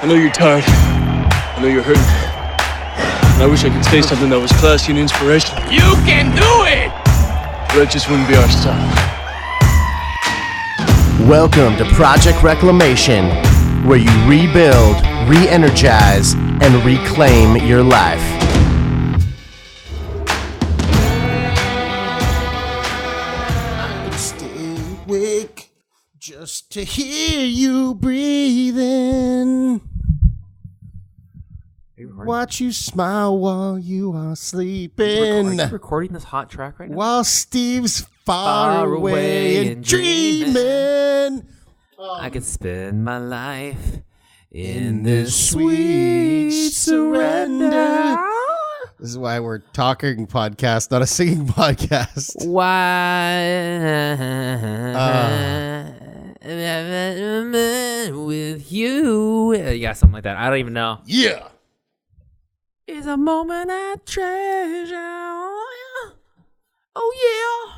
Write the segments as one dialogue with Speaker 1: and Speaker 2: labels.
Speaker 1: I know you're tired. I know you're hurting. And I wish I could say something that was classy and inspirational.
Speaker 2: You can do it!
Speaker 1: But that just wouldn't be our style.
Speaker 3: Welcome to Project Reclamation, where you rebuild, re-energize, and reclaim your life. I stay awake just to hear you breathing. Watch you smile while you are sleeping.
Speaker 2: Are you recording this hot track right now?
Speaker 3: While Steve's far away and dreaming.
Speaker 2: I could spend my life in
Speaker 3: this sweet surrender. This is why we're talking podcast, not a singing podcast.
Speaker 2: With you. Yeah, something like that. I don't even know.
Speaker 3: Yeah.
Speaker 2: Is a moment I treasure. Oh, yeah.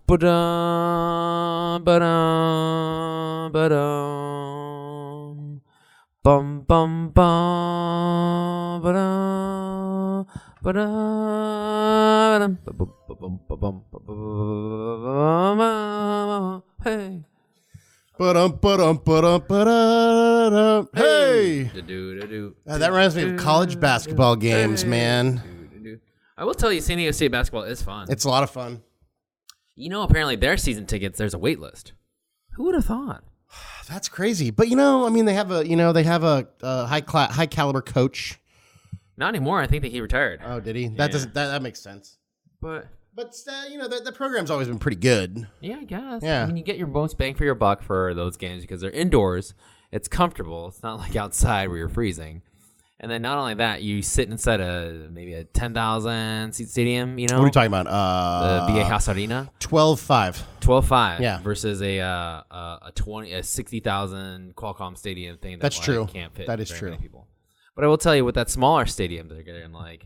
Speaker 2: Ba-dum, ba-dum, ba-dum. Bum, bum, bum, ba-dum, ba-dum, ba-dum, ba-bum, ba-bum, hey.
Speaker 3: Hey! That reminds me of college basketball games, man.
Speaker 2: I will tell you, San Diego State basketball is fun.
Speaker 3: It's a lot of fun.
Speaker 2: You know, apparently their season tickets, there's a wait list. Who would have thought?
Speaker 3: That's crazy. But, I mean, they have a high caliber coach.
Speaker 2: Not anymore. I think that he retired.
Speaker 3: Oh, did he? That makes sense.
Speaker 2: But
Speaker 3: the program's always been pretty good.
Speaker 2: Yeah, I guess.
Speaker 3: Yeah.
Speaker 2: I mean, you get your most bang for your buck for those games because they're indoors. It's comfortable. It's not like outside where you're freezing. And then not only that, you sit inside maybe a 10,000 seat stadium,
Speaker 3: What are you talking about?
Speaker 2: The Viejas Arena?
Speaker 3: 12.5.
Speaker 2: 12.5.
Speaker 3: Yeah.
Speaker 2: Versus a 60,000 Qualcomm stadium thing
Speaker 3: That's true.
Speaker 2: Can't fit
Speaker 3: That is
Speaker 2: very
Speaker 3: true.
Speaker 2: many people. But I will tell you, with that smaller stadium, they're getting I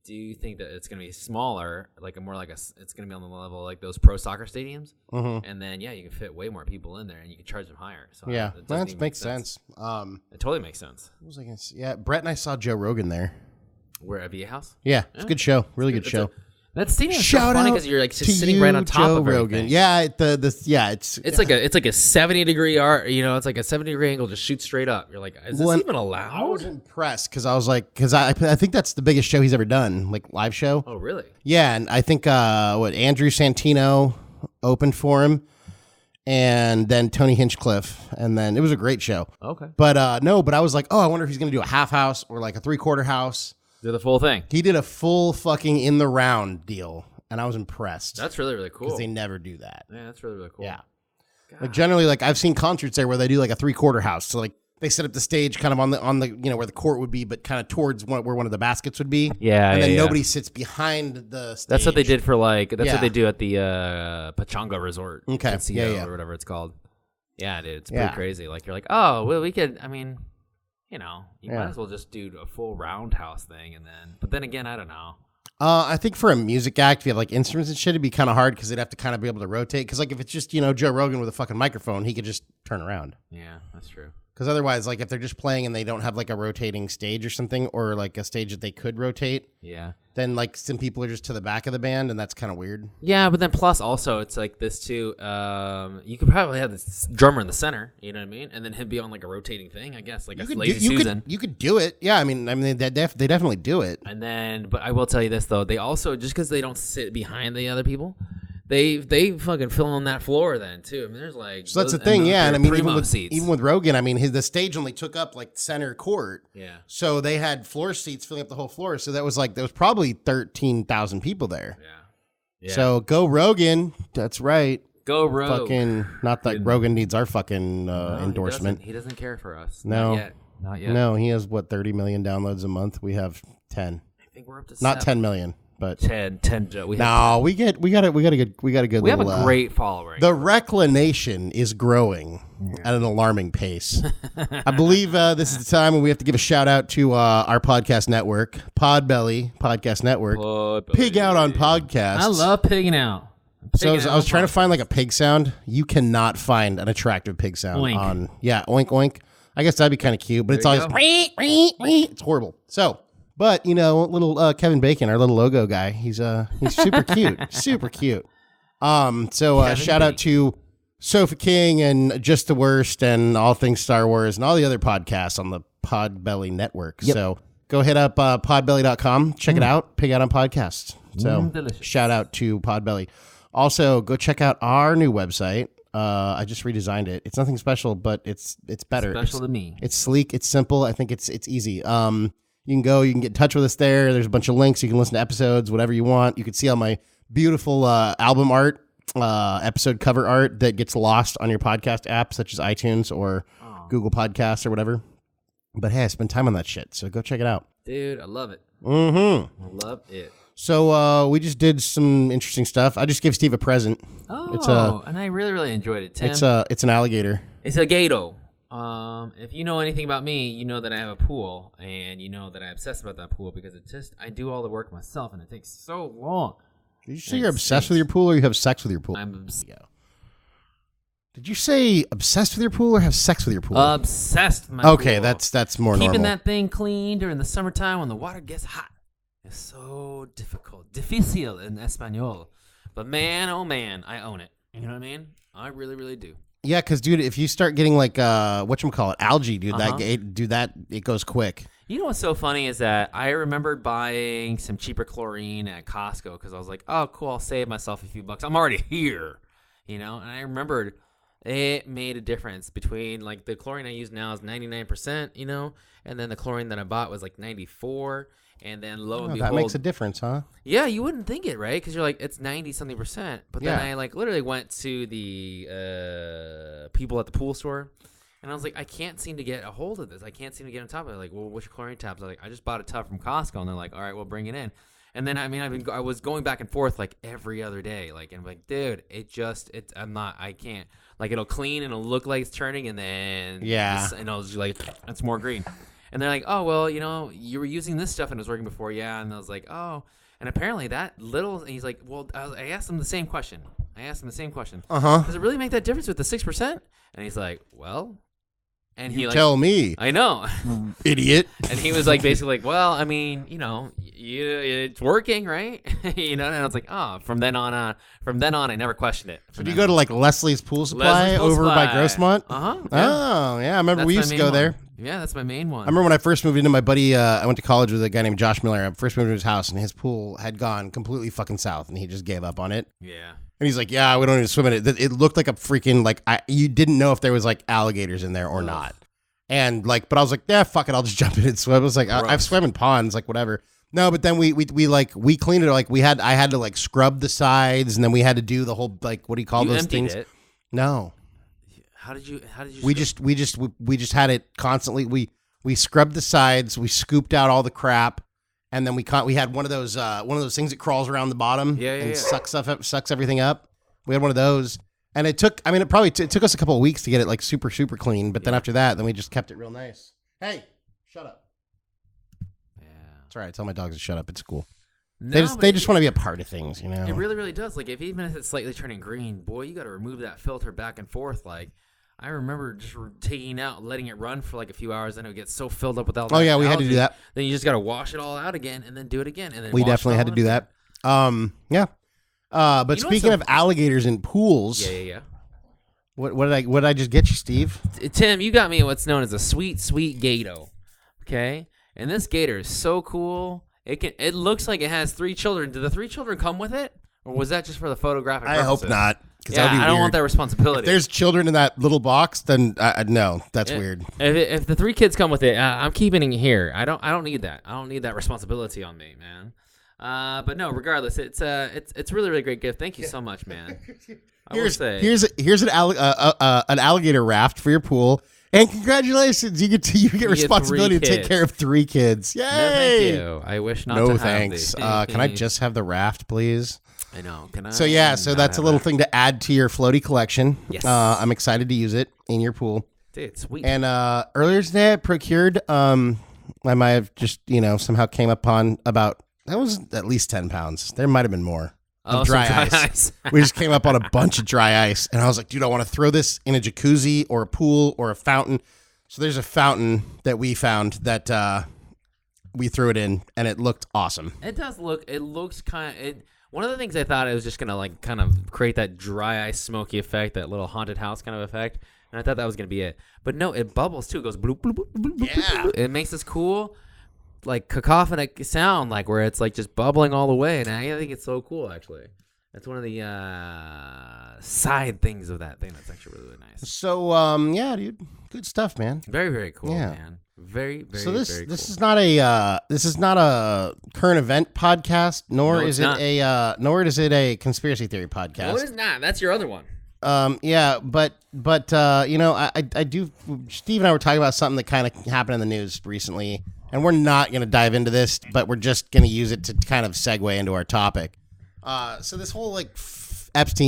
Speaker 2: do think that it's going to be smaller, it's going to be on the level like those pro soccer stadiums.
Speaker 3: Mm-hmm.
Speaker 2: And then, you can fit way more people in there and you can charge them higher. So
Speaker 3: yeah, that makes sense.
Speaker 2: It totally makes sense.
Speaker 3: What was I going to say? Yeah, Brett and I saw Joe Rogan there.
Speaker 2: We're at Viejas?
Speaker 3: Yeah, it's a good show. Really good show.
Speaker 2: That stadium is so funny because you're just sitting right on top of everything.
Speaker 3: Yeah,
Speaker 2: it's like a 70-degree art. It's like a 70-degree angle, just shoot straight up. You're like, is this even allowed?
Speaker 3: I was impressed because I think that's the biggest show he's ever done, like live show.
Speaker 2: Oh, really?
Speaker 3: Yeah, and I think Andrew Santino opened for him, and then Tony Hinchcliffe, and then it was a great show.
Speaker 2: Okay,
Speaker 3: but I was like, I wonder if he's gonna do a half house or like a 3/4 house.
Speaker 2: Do the full thing.
Speaker 3: He did a full fucking in the round deal, and I was impressed.
Speaker 2: That's really, really cool.
Speaker 3: Because they never do that.
Speaker 2: Yeah, that's really, really cool.
Speaker 3: Yeah. God. Like generally, like I've seen concerts there where they do like a 3/4 house. So like they set up the stage kind of on the where the court would be, but kind of towards where one of the baskets would be.
Speaker 2: Yeah.
Speaker 3: And then nobody sits behind the stage.
Speaker 2: That's what they did for what they do at the Pachanga Resort.
Speaker 3: Okay.
Speaker 2: Casino or whatever it's called. Yeah, dude, it's pretty crazy. Like you're like, oh, well, we could. I mean. You might as well just do a full roundhouse thing, but then again, I don't know.
Speaker 3: I think for a music act, if you have like instruments and shit, it'd be kind of hard because they'd have to kind of be able to rotate. Because like if it's just Joe Rogan with a fucking microphone, he could just turn around.
Speaker 2: Yeah, that's true.
Speaker 3: Because otherwise, like if they're just playing and they don't have like a rotating stage or something, or like a stage that they could rotate, then like some people are just to the back of the band, and that's kind of weird.
Speaker 2: Yeah, but then plus also it's like this too. You could probably have this drummer in the center, you know what I mean, and then him be on like a rotating thing, I guess, like Lazy Susan.
Speaker 3: You could do it. Yeah, I mean they definitely do it.
Speaker 2: And then, but I will tell you this though, they also just because they don't sit behind the other people. They fucking fill on that floor then too. I mean, there's like
Speaker 3: so that's the thing, yeah. And I mean,
Speaker 2: even
Speaker 3: with Rogan, I mean, the stage only took up like center court,
Speaker 2: yeah.
Speaker 3: So they had floor seats filling up the whole floor. So there was probably 13,000 people there.
Speaker 2: Yeah.
Speaker 3: So go Rogan. That's right.
Speaker 2: Go Rogan.
Speaker 3: Fucking not that Rogan needs our fucking endorsement.
Speaker 2: He doesn't care for us.
Speaker 3: No,
Speaker 2: not yet.
Speaker 3: No, he has 30 million downloads a month. We have 10.
Speaker 2: I think we're up to
Speaker 3: not
Speaker 2: 7.
Speaker 3: 10 million. But
Speaker 2: 10. We
Speaker 3: got a good.
Speaker 2: We have a great following.
Speaker 3: The Reclamation is growing at an alarming pace. I believe this is the time when we have to give a shout out to our podcast network, Podbelly Podcast Network. Pig out on podcasts.
Speaker 2: I love pigging out.
Speaker 3: So I was trying to find like a pig sound. You cannot find an attractive pig sound
Speaker 2: Oink.
Speaker 3: on. Yeah, oink oink. I guess that'd be kind of cute, but it's always it's horrible. So, but little Kevin Bacon, our little logo guy, he's super cute, super cute. So shout out to Sofa King and Just the Worst and All Things Star Wars and all the other podcasts on the Podbelly network. Yep. So go hit up podbelly.com, check it out, pig out on podcasts. So shout out to Podbelly. Also, go check out our new website. I just redesigned it. It's nothing special, but it's better.
Speaker 2: Special to me.
Speaker 3: It's sleek. It's simple. I think it's easy. You can go. You can get in touch with us there. There's a bunch of links. You can listen to episodes, whatever you want. You can see all my beautiful album art, episode cover art that gets lost on your podcast app, such as iTunes or Google Podcasts or whatever. But hey, I spend time on that shit, so go check it out.
Speaker 2: Dude, I love it.
Speaker 3: Mm-hmm.
Speaker 2: I love it.
Speaker 3: So we just did some interesting stuff. I just gave Steve a present.
Speaker 2: Oh, and I really, really enjoyed it, Tim.
Speaker 3: It's an alligator.
Speaker 2: It's a gato. If you know anything about me, you know that I have a pool, and you know that I obsess about that pool because I do all the work myself, and it takes so long.
Speaker 3: Did you say you're obsessed with your pool, or you have sex with your pool?
Speaker 2: I'm obsessed.
Speaker 3: Did you say obsessed with your pool or have sex with your pool?
Speaker 2: Obsessed with my pool.
Speaker 3: Okay, that's more normal.
Speaker 2: Keeping that thing clean during the summertime when the water gets hot is so difficult. Difícil in Espanol. But man, oh man, I own it. You know what I mean? I really, really do.
Speaker 3: Yeah, because, dude, if you start getting, like, whatchamacallit, algae, dude, it goes quick.
Speaker 2: You know what's so funny is that I remember buying some cheaper chlorine at Costco because I was like, oh, cool, I'll save myself a few bucks. I'm already here, And I remembered it made a difference between, like, the chlorine I use now is 99%, and then the chlorine that I bought was, like, 94%. And then lo and behold,
Speaker 3: that makes a difference, huh?
Speaker 2: Yeah, you wouldn't think it, right? Because you're like, it's 90-something%. But then I literally went to the people at the pool store, and I was like, I can't seem to get a hold of this. I can't seem to get on top of it. Like, well, what's your chlorine tabs? I was like, I just bought a tub from Costco, and they're like, all right, we'll bring it in. And then I was going back and forth like every other day, like, and I'm like, dude, I can't. Like, it'll clean and it'll look like it's turning, and then and I was like, it's more green. And they're like, oh, well, you were using this stuff and it was working before. Yeah. And I was like, oh. And apparently and he's like, well, I asked him the same question.
Speaker 3: Uh-huh.
Speaker 2: Does it really make that difference with the 6%? And he's like, well. And he
Speaker 3: tell me.
Speaker 2: I know.
Speaker 3: Idiot.
Speaker 2: And he was like, basically like, well, I mean, it's working, right? And I was like, oh, from then on, I never questioned it.
Speaker 3: So do you go to like Leslie's Pool Supply over by Grossmont?
Speaker 2: Uh-huh.
Speaker 3: Yeah. Oh, yeah. I remember we used to go there.
Speaker 2: Yeah, that's my main one.
Speaker 3: I remember when I first moved into my buddy, I went to college with a guy named Josh Miller. I first moved into his house, and his pool had gone completely fucking south, and he just gave up on it.
Speaker 2: Yeah.
Speaker 3: And he's like, yeah, we don't even swim in it. It looked like a freaking, like, you didn't know if there was, like, alligators in there or not. And, like, but I was like, yeah, fuck it, I'll just jump in and swim. I was like, I've swam in ponds, like, whatever. No, but then we cleaned it, like, I had to, like, scrub the sides, and then we had to do the whole, like, what do you call those things?
Speaker 2: It.
Speaker 3: No.
Speaker 2: How did you
Speaker 3: we just had it constantly. We scrubbed the sides, we scooped out all the crap, and then we had one of those things that crawls around the bottom and sucks everything up. We had one of those, and it took us a couple of weeks to get it like super super clean. But then after that, then we just kept it real nice. Hey, shut up. Yeah, it's all right. Tell my dogs to shut up. It's cool. No, they just want to be a part of things, It
Speaker 2: really really does. Like even if it's slightly turning green, boy, you got to remove that filter back and forth, like. I remember just taking out, letting it run for like a few hours, and it would get so filled up with all that.
Speaker 3: Oh yeah, we had to do that.
Speaker 2: Then you just got to wash it all out again, and then do it again, and then
Speaker 3: we definitely had to do that. Yeah. But speaking of alligators in pools,
Speaker 2: yeah.
Speaker 3: What did I just get you, Steve?
Speaker 2: Tim, you got me what's known as a sweet gato. Okay, and this gator is so cool. It looks like it has 3 children. Did the 3 children come with it, or was that just for the photographic purposes?
Speaker 3: I hope not.
Speaker 2: Yeah, I don't want that responsibility.
Speaker 3: If there's children in that little box, then no, that's weird.
Speaker 2: If the 3 kids come with it, I'm keeping it here. I don't need that. I don't need that responsibility on me, man. But no, regardless, it's really really great gift. Thank you so much, man. Here's an alligator raft for your pool, and congratulations, you get responsibility to take care of 3 kids. Yay! No, thank you. I wish not.
Speaker 3: No thanks. Can I just have the raft, please?
Speaker 2: I know. Can I?
Speaker 3: So that's a little thing to add to your floaty collection.
Speaker 2: Yes.
Speaker 3: I'm excited to use it in your pool.
Speaker 2: Dude, sweet.
Speaker 3: And earlier today I procured, I might have just, somehow came upon that was at least 10 pounds. There might have been more. of dry
Speaker 2: some
Speaker 3: ice. We just came up on a bunch of dry ice, and I was like, dude, I want to throw this in a jacuzzi or a pool or a fountain. So there's a fountain that we found that we threw it in, and it looked awesome.
Speaker 2: It does look. It looks kind of. One of the things I thought it was just gonna like kind of create that dry ice smoky effect, that little haunted house kind of effect, and I thought that was gonna be it. But no, it bubbles too. It goes bloop bloop bloop bloop.
Speaker 3: Yeah.
Speaker 2: Bloop, bloop. It makes this cool, like cacophonic sound, like where it's like just bubbling all the way, and I think it's so cool. Actually, that's one of the side things of that thing that's actually really, really nice.
Speaker 3: So yeah, dude, good stuff, man.
Speaker 2: Very, very cool,
Speaker 3: Yeah.
Speaker 2: man. Very, very.
Speaker 3: So
Speaker 2: very cool.
Speaker 3: this is not a current event podcast, nor
Speaker 2: No,
Speaker 3: is
Speaker 2: it's
Speaker 3: it a conspiracy theory podcast.
Speaker 2: No, it is not. That's your other one.
Speaker 3: Yeah, but you know, I do. Steve and I were talking about something that kind of happened in the news recently, and we're not going to dive into this, but we're just going to use it to kind of segue into our topic. So this whole like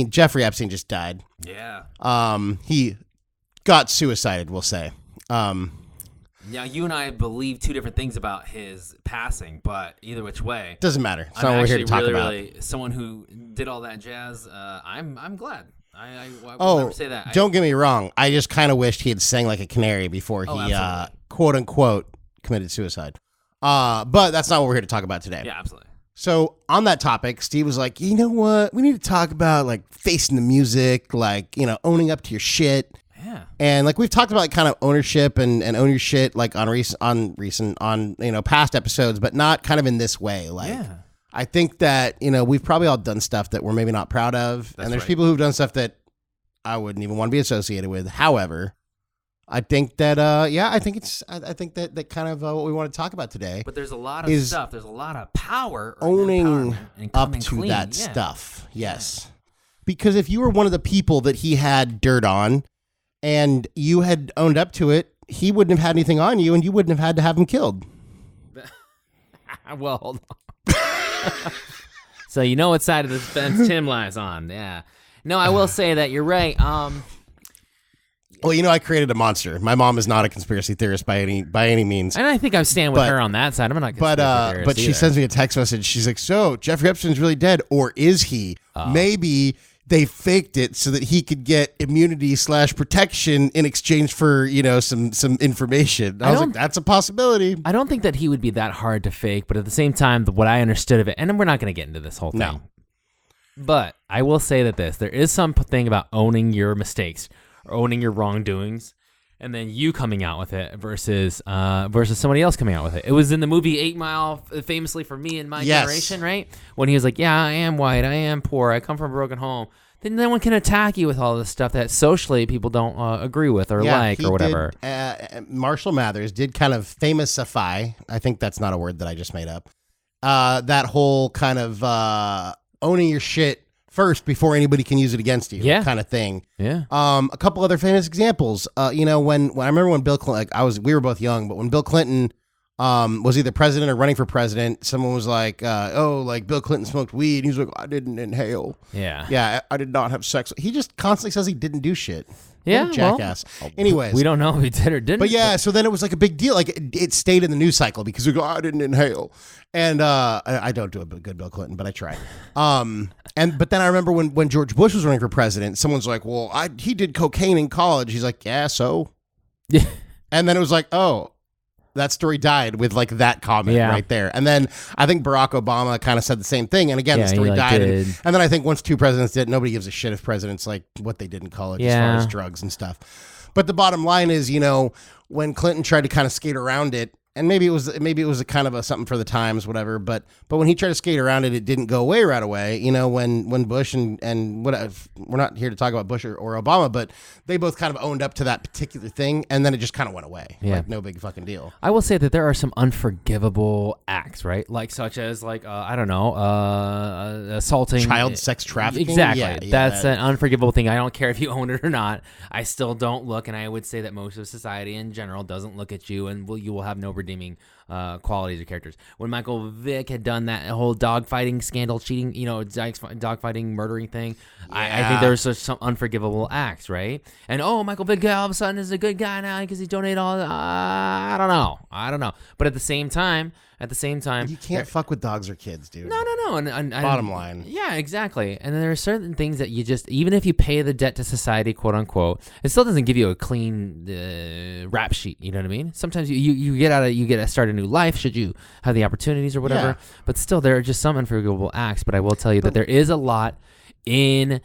Speaker 3: Jeffrey Epstein just died.
Speaker 2: Yeah.
Speaker 3: He got suicided, we'll say.
Speaker 2: Now, you and I believe two different things about his passing, but either which way,
Speaker 3: Doesn't matter. It's
Speaker 2: I'm
Speaker 3: not what we're here
Speaker 2: actually
Speaker 3: to talk
Speaker 2: really,
Speaker 3: about.
Speaker 2: really someone who did all that jazz. I'm glad. I will never say that.
Speaker 3: Don't get me wrong. I just kind of wished he had sang like a canary before he,
Speaker 2: absolutely.
Speaker 3: quote unquote, committed suicide. But that's not what we're here to talk about today.
Speaker 2: Yeah, absolutely.
Speaker 3: So on that topic, Steve was like, you know what? We need to talk about like facing the music, like, you know, owning up to your shit.
Speaker 2: Yeah.
Speaker 3: And like we've talked about like, kind of ownership and own your shit like on you know past episodes, but not kind of in this way. Like
Speaker 2: Yeah.
Speaker 3: I think that, you know, we've probably all done stuff that we're maybe not proud of.
Speaker 2: That's
Speaker 3: and there's
Speaker 2: right.
Speaker 3: people who've done stuff that I wouldn't even want to be associated with. However, I think that, I think that kind of what we want to talk about today.
Speaker 2: But there's a lot of
Speaker 3: is
Speaker 2: stuff. There's a lot of power or
Speaker 3: owning
Speaker 2: empowerment and
Speaker 3: up
Speaker 2: coming
Speaker 3: to
Speaker 2: clean.
Speaker 3: that
Speaker 2: Yeah.
Speaker 3: stuff. Yes. Because if you were one of the people that he had dirt on and you had owned up to it, he wouldn't have had anything on you and you wouldn't have had to have him killed.
Speaker 2: Well, hold on. So you know what side of the fence Tim lies on. Yeah. No, I will say that you're right.
Speaker 3: Well, you know, I created a monster. My mom is not a conspiracy theorist by any means.
Speaker 2: And I think I'm standing with
Speaker 3: But-
Speaker 2: her on that side. I'm not.
Speaker 3: But she sends me a text message. She's like, "So Jeffrey Epstein's really dead, or is he? Maybe they faked it so that he could get immunity / protection in exchange for, you know, some information." I was like, "That's a possibility."
Speaker 2: I don't think that he would be that hard to fake, but at the same time, what I understood of it, and we're not going to get into this whole thing.
Speaker 3: No.
Speaker 2: But I will say that there is something about owning your mistakes or owning your wrongdoings, and then you coming out with it versus somebody else coming out with it. It was in the movie 8 Mile, famously for me and my generation, right? When he was like, "Yeah, I am white, I am poor, I come from a broken home." Then no one can attack you with all this stuff that socially people don't agree with or like
Speaker 3: he
Speaker 2: or whatever.
Speaker 3: Marshall Mathers did kind of famousify. I think that's not a word that I just made up. That whole kind of owning your shit first before anybody can use it against you, kind of thing.
Speaker 2: Yeah.
Speaker 3: A couple other famous examples. You know, when I remember when Bill Clinton, like we were both young, but when Bill Clinton was either president or running for president, someone was like, "Oh, like Bill Clinton smoked weed." And he was like, "I didn't inhale."
Speaker 2: Yeah.
Speaker 3: I did not have sex. He just constantly says he didn't do shit.
Speaker 2: Yeah,
Speaker 3: jackass. Anyways,
Speaker 2: we don't know if he did or didn't.
Speaker 3: but yeah, so then it was like a big deal. Like it stayed in the news cycle because we go, "I didn't inhale," and I don't do a good Bill Clinton, but I try. But then I remember when George Bush was running for president, someone's like, "Well, he did cocaine in college." He's like, "Yeah, so."
Speaker 2: Yeah.
Speaker 3: And then it was like, "Oh, that story died with like that comment right there." And then I think Barack Obama kind of said the same thing. And again, the story died. And then I think once two presidents did, nobody gives a shit if presidents like what they did in college as far as drugs and stuff. But the bottom line is, you know, when Clinton tried to kind of skate around it, and maybe it was a kind of something for the times, whatever. But when he tried to skate around it, it didn't go away right away. You know, when Bush and what, we're not here to talk about Bush or Obama, but they both kind of owned up to that particular thing, and then it just kind of went away.
Speaker 2: Yeah.
Speaker 3: Like no big fucking deal.
Speaker 2: I will say that there are some unforgivable acts, right? Like such as I don't know, assaulting,
Speaker 3: Child sex trafficking.
Speaker 2: Exactly.
Speaker 3: Yeah,
Speaker 2: That's an unforgivable thing. I don't care if you own it or not. I still don't look, and I would say that most of society in general doesn't look at you, and you will have no redeeming qualities or characters. When Michael Vick had done that whole dogfighting scandal, cheating, dogfighting, murdering thing, I think there was some unforgivable acts, right? And Michael Vick all of a sudden is a good guy now because he donated all. I don't know. But at the same time,
Speaker 3: you can't fuck with dogs or kids, dude.
Speaker 2: No. And
Speaker 3: Bottom line.
Speaker 2: Yeah, exactly. And there are certain things that you just, even if you pay the debt to society, quote unquote, it still doesn't give you a clean rap sheet. You know what I mean? Sometimes you get to start a new life should you have the opportunities or whatever.
Speaker 3: Yeah.
Speaker 2: But still, there are just some unforgivable acts. But I will tell you that there is a lot in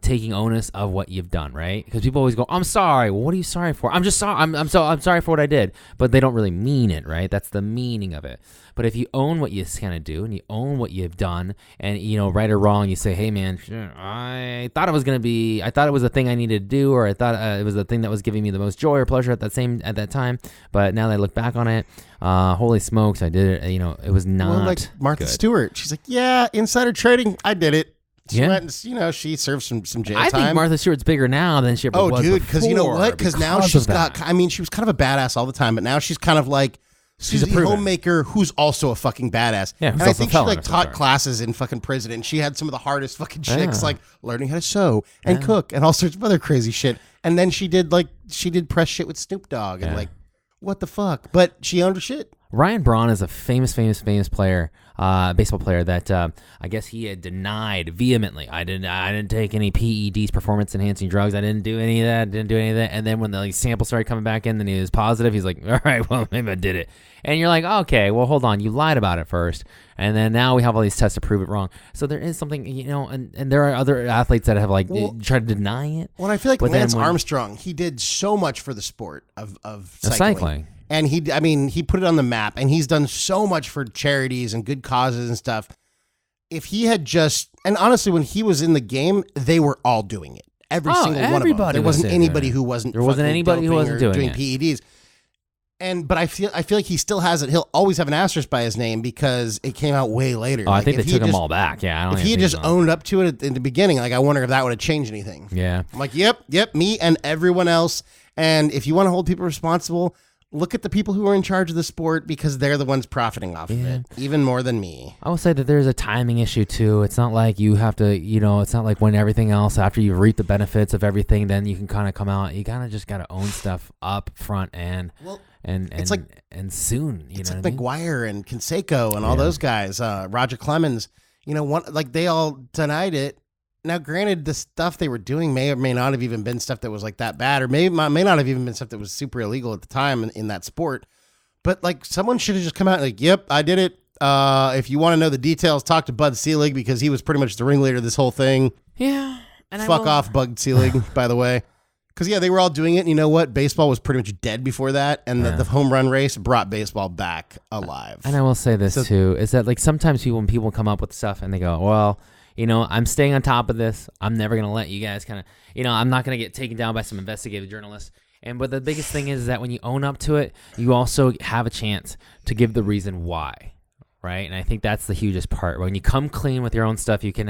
Speaker 2: taking onus of what you've done, right? Because people always go, "I'm sorry." Well, what are you sorry for? I'm just sorry. I'm sorry for what I did, but they don't really mean it, right? That's the meaning of it. But if you own what you kind of do and you own what you've done, and right or wrong, you say, "Hey, man, I thought it was the thing I needed to do, or I thought it was the thing that was giving me the most joy or pleasure at that time." But now that I look back on it, holy smokes, I did it. It was not
Speaker 3: like Martha
Speaker 2: good.
Speaker 3: Stewart. She's like, "Yeah, insider trading, I did it." She
Speaker 2: Yeah.
Speaker 3: went and, she served some jail
Speaker 2: I
Speaker 3: time.
Speaker 2: think Martha Stewart's bigger now than she ever was
Speaker 3: dude,
Speaker 2: before.
Speaker 3: because you know what? Because now she's got.
Speaker 2: that.
Speaker 3: I mean, she was kind of a badass all the time, but now she's kind of like she's a
Speaker 2: proven.
Speaker 3: homemaker who's also a fucking badass.
Speaker 2: Yeah,
Speaker 3: and
Speaker 2: who's
Speaker 3: I
Speaker 2: also
Speaker 3: think
Speaker 2: a
Speaker 3: she
Speaker 2: felon
Speaker 3: like
Speaker 2: of some
Speaker 3: taught
Speaker 2: sort.
Speaker 3: classes in fucking prison, and she had some of the hardest fucking chicks
Speaker 2: Yeah.
Speaker 3: like learning how to sew and cook and all sorts of other crazy shit. And then she did press shit with Snoop Dogg and like what the fuck? But she owned her shit.
Speaker 2: Ryan Braun is a famous player, baseball player that I guess he had denied vehemently. I didn't take any PEDs, performance enhancing drugs. I didn't do any of that. And then when the samples started coming back in, then he was positive. He's like, all right, well, maybe I did it. And you're like, okay, well, hold on. You lied about it first. And then now we have all these tests to prove it wrong. So there is something, and there are other athletes that have tried to deny it.
Speaker 3: Well, I feel like
Speaker 2: But then
Speaker 3: Lance Armstrong, he did so much for the sport of
Speaker 2: cycling.
Speaker 3: And he put it on the map, and he's done so much for charities and good causes and stuff. If he had and honestly, when he was in the game, they were all doing it. Every single one of them. There wasn't anybody who wasn't.
Speaker 2: There wasn't anybody who wasn't doing
Speaker 3: PEDs. But I feel like he still has it. He'll always have an asterisk by his name because it came out way later.
Speaker 2: Oh, I think they took them all back. Yeah,
Speaker 3: if he had just owned up to it in the beginning, I wonder if that would have changed anything.
Speaker 2: Yeah,
Speaker 3: I'm like, yep, me and everyone else. And if you want to hold people responsible, look at the people who are in charge of the sport because they're the ones profiting off of it, even more than me.
Speaker 2: I will say that there's a timing issue too. It's not like you have to, it's not like when everything else, after you reap the benefits of everything, then you can kind of come out. You kind of just got to own stuff up front and
Speaker 3: it's like,
Speaker 2: and soon.
Speaker 3: It's like McGuire and Canseco and all those guys, Roger Clemens, they all denied it. Now, granted, the stuff they were doing may or may not have even been stuff that was like that bad, or may not have even been stuff that was super illegal at the time in that sport. But someone should have just come out and yep, I did it. If you want to know the details, talk to Bud Selig because he was pretty much the ringleader of this whole thing.
Speaker 2: Yeah. And
Speaker 3: Fuck off, Bud Selig, by the way. Because, they were all doing it. And you know what? Baseball was pretty much dead before that. And the home run race brought baseball back alive.
Speaker 2: And I will say this, too, is that sometimes when people come up with stuff and they go, well, I'm staying on top of this. I'm never going to let you guys kind of, I'm not going to get taken down by some investigative journalists. But the biggest thing is that when you own up to it, you also have a chance to give the reason why, right? And I think that's the hugest part. When you come clean with your own stuff, you can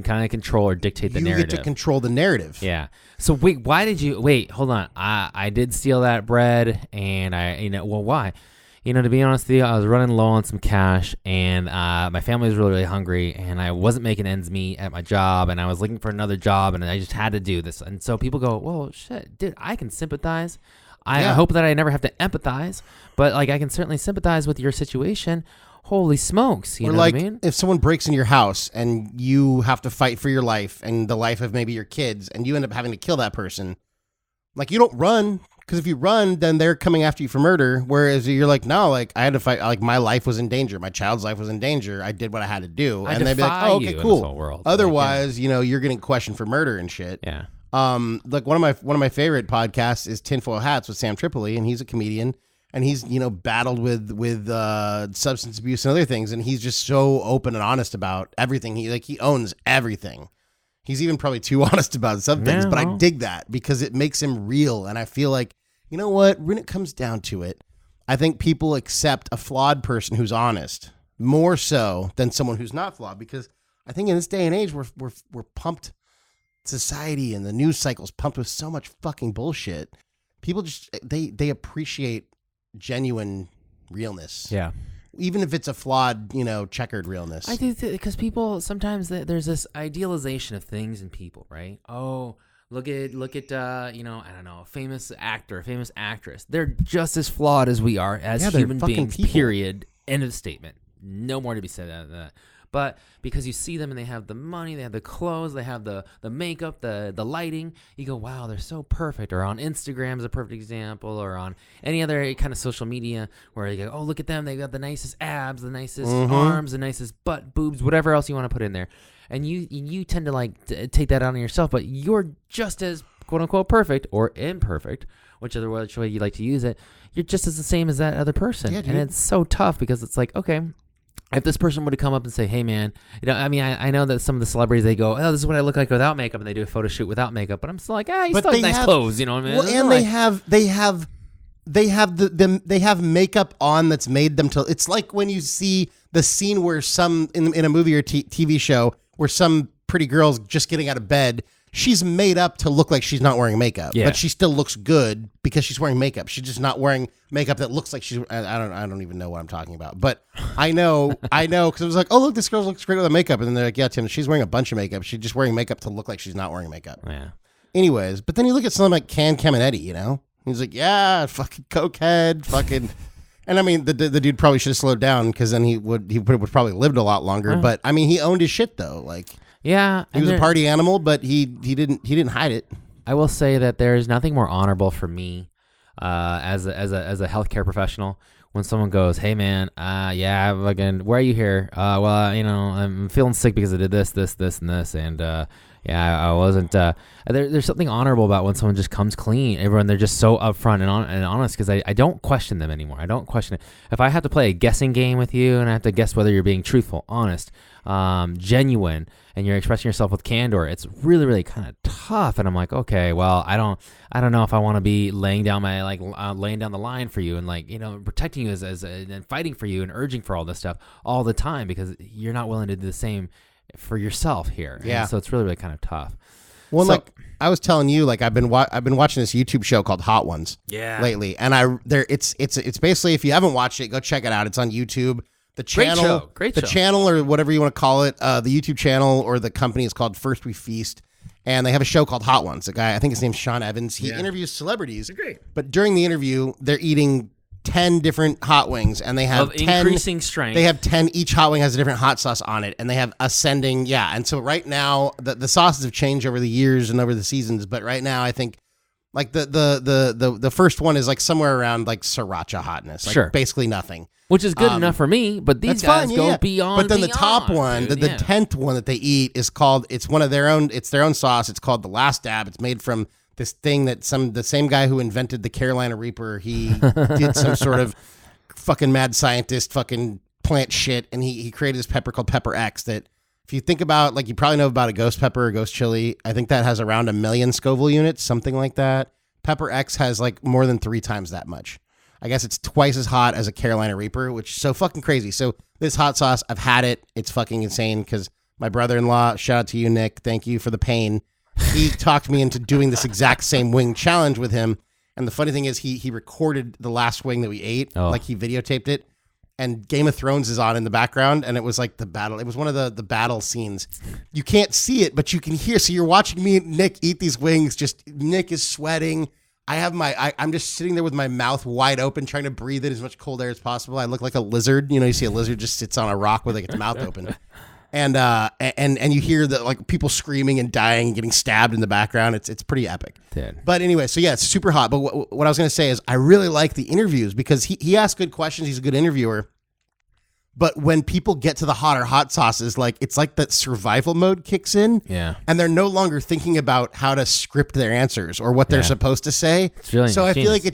Speaker 2: kind of control or dictate the narrative.
Speaker 3: You get to control the narrative.
Speaker 2: Yeah. So hold on. I did steal that bread, and why? To be honest with you, I was running low on some cash, and my family was really, really hungry, and I wasn't making ends meet at my job, and I was looking for another job, and I just had to do this. And so people go, well, shit, dude, I can sympathize. I hope that I never have to empathize, but I can certainly sympathize with your situation. Holy smokes. You know what I mean?
Speaker 3: If someone breaks in your house, and you have to fight for your life, and the life of maybe your kids, and you end up having to kill that person, you don't run. Because if you run, then they're coming after you for murder. Whereas you're like, no, I had to fight. My life was in danger. My child's life was in danger. I did what I had to do. And they'd be like, oh, okay, cool. Otherwise, you're getting questioned for murder and shit.
Speaker 2: Yeah.
Speaker 3: One of my favorite podcasts is Tinfoil Hats with Sam Tripoli, and he's a comedian, and he's battled with substance abuse and other things, and he's just so open and honest about everything. He owns everything. He's even probably too honest about some things, but I dig that because it makes him real, and I feel like. You know what? When it comes down to it, I think people accept a flawed person who's honest more so than someone who's not flawed. Because I think in this day and age, we're pumped. Society and the news cycle's pumped with so much fucking bullshit. People just they appreciate genuine realness.
Speaker 2: Yeah.
Speaker 3: Even if it's a flawed, checkered realness.
Speaker 2: I do because people sometimes there's this idealization of things and people, right? Oh, look at I don't know, a famous actor, a famous actress. They're just as flawed as we are as human beings.
Speaker 3: People.
Speaker 2: Period. End of statement. No more to be said out of that. But because you see them and they have the money, they have the clothes, they have the makeup, the lighting, you go, wow, they're so perfect. Or on Instagram is a perfect example, or on any other kind of social media where you go, oh, look at them. They got the nicest abs, the nicest arms, the nicest butt, boobs, whatever else you want to put in there. And you tend to take that on yourself, but you're just as quote unquote perfect or imperfect, whichever way you like to use it. You're just as the same as that other person. Yeah, and it's so tough because it's like, okay, if this person would have come up and say, hey, man, I know that some of the celebrities, they go, oh, this is what I look like without makeup, and they do a photo shoot without makeup, but I'm still like, you still have nice clothes, you know what I mean?
Speaker 3: Well, and they have makeup on that's made them to, it's like when you see the scene where in a movie or TV show where some pretty girl's just getting out of bed, she's made up to look like she's not wearing makeup, but she still looks good because she's wearing makeup. She's just not wearing makeup that looks like she's. I don't even know what I'm talking about, but I know because it was like, oh look, this girl looks great with makeup, and then they're like, yeah, Tim, she's wearing a bunch of makeup. She's just wearing makeup to look like she's not wearing makeup.
Speaker 2: Yeah.
Speaker 3: Anyways, but then you look at someone like Can Caminetti, he's like, yeah, fucking cokehead, fucking. And I mean, the dude probably should have slowed down because then he would probably lived a lot longer. But I mean, he owned his shit though, like.
Speaker 2: Yeah,
Speaker 3: he was a party animal, but he didn't hide it.
Speaker 2: I will say that there is nothing more honorable for me as a healthcare professional when someone goes, "Hey man, where are you here? Well, I'm feeling sick because I did this, and this, and I wasn't." There's something honorable about when someone just comes clean. They're just so upfront and honest because I don't question them anymore. I don't question it. If I have to play a guessing game with you and I have to guess whether you're being truthful, honest, genuine, and you're expressing yourself with candor, it's really, really kind of tough. And I'm like, okay, well, I don't know if I want to be laying down the line for you and protecting you and fighting for you and urging for all this stuff all the time because you're not willing to do the same for yourself here.
Speaker 3: Yeah.
Speaker 2: And so it's really, really kind of tough.
Speaker 3: Well, like I was telling you, like I've been watching this YouTube show called Hot Ones.
Speaker 2: Yeah.
Speaker 3: Lately, and it's basically, if you haven't watched it, go check it out. It's on YouTube. The channel,
Speaker 2: Great show.
Speaker 3: Channel or whatever you want to call it, the YouTube channel or the company is called First We Feast, and they have a show called Hot Ones. The guy, I think his name's Sean Evans. He interviews celebrities. They're great. But during the interview, they're eating 10 different hot wings, and they have
Speaker 2: of increasing strength.
Speaker 3: They have 10. Each hot wing has a different hot sauce on it, and they have ascending. Yeah, and so right now the sauces have changed over the years and over the seasons, but right now I think like the first one is like somewhere around like sriracha hotness, like basically nothing.
Speaker 2: Which is good enough for me, but these guys go beyond.
Speaker 3: But then the top one, the 10th one that they eat is called, it's one of their own, it's their own sauce. It's called the Last Dab. It's made from this thing that the same guy who invented the Carolina Reaper, he did some sort of fucking mad scientist fucking plant shit, and he created this pepper called Pepper X that, if you think about, like, you probably know about a ghost pepper or ghost chili. I think that has around 1 million Scoville units, something like that. Pepper X has like more than 3 times that much. I guess it's twice as hot as a Carolina Reaper, which is so fucking crazy. So this hot sauce, I've had it. It's fucking insane because my brother-in-law, shout out to you, Nick. Thank you for the pain. He talked me into doing this exact same wing challenge with him. And the funny thing is he recorded the last wing that we ate. Like he videotaped it. And Game of Thrones is on in the background. And it was like the battle. It was one of the battle scenes. You can't see it, but you can hear. So you're watching me and Nick eat these wings. Just Nick is sweating. I'm just sitting there with my mouth wide open, trying to breathe in as much cold air as possible. I look like a lizard. You see a lizard just sits on a rock with like its mouth open. And you hear the like people screaming and dying and getting stabbed in the background. It's pretty epic. Dude. But anyway, so yeah, it's super hot. But what I was going to say is I really like the interviews because he asks good questions. He's a good interviewer. But when people get to the hotter hot sauces, like it's like that survival mode kicks in.
Speaker 2: Yeah.
Speaker 3: And they're no longer thinking about how to script their answers or what they're supposed to say.
Speaker 2: Really
Speaker 3: so I feel like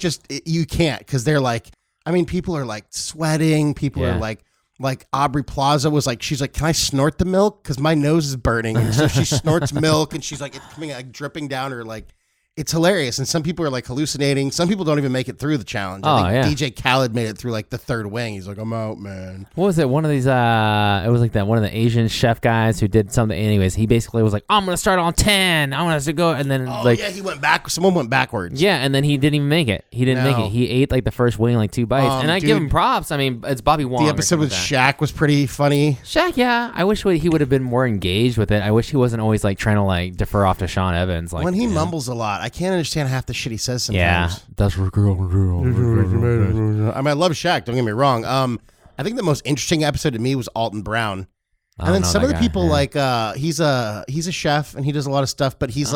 Speaker 3: you can't, because they're like, I mean, people are like sweating. People are like Aubrey Plaza was like, she's like, can I snort the milk? Because my nose is burning. And so she snorts milk and she's like, it's coming like dripping down her like, It's hilarious, and some people are like hallucinating. Some people don't even make it through the challenge. I think DJ Khaled made it through like the third wing. He's like, I'm out, man.
Speaker 2: What was it? One of these, it was like that one of the Asian chef guys who did something. Anyways, he basically was like, I'm going to start on 10. I want us to go. And then
Speaker 3: he went back. Someone went backwards.
Speaker 2: Yeah, and then he didn't even make it. He didn't make it. He ate like the first wing, like 2 bites. And I give him props. I mean, it's Bobby Wong.
Speaker 3: The episode with Shaq was pretty funny.
Speaker 2: Shaq, yeah. I wish he would have been more engaged with it. I wish he wasn't always like trying to like defer off to Sean Evans. Like
Speaker 3: when he mumbles a lot, I can't understand half the shit he says sometimes.
Speaker 2: Yeah, that's girl.
Speaker 3: I mean, I love Shaq. Don't get me wrong. I think the most interesting episode to me was Alton Brown, and then some of the people like he's a chef and he does a lot of stuff, but he's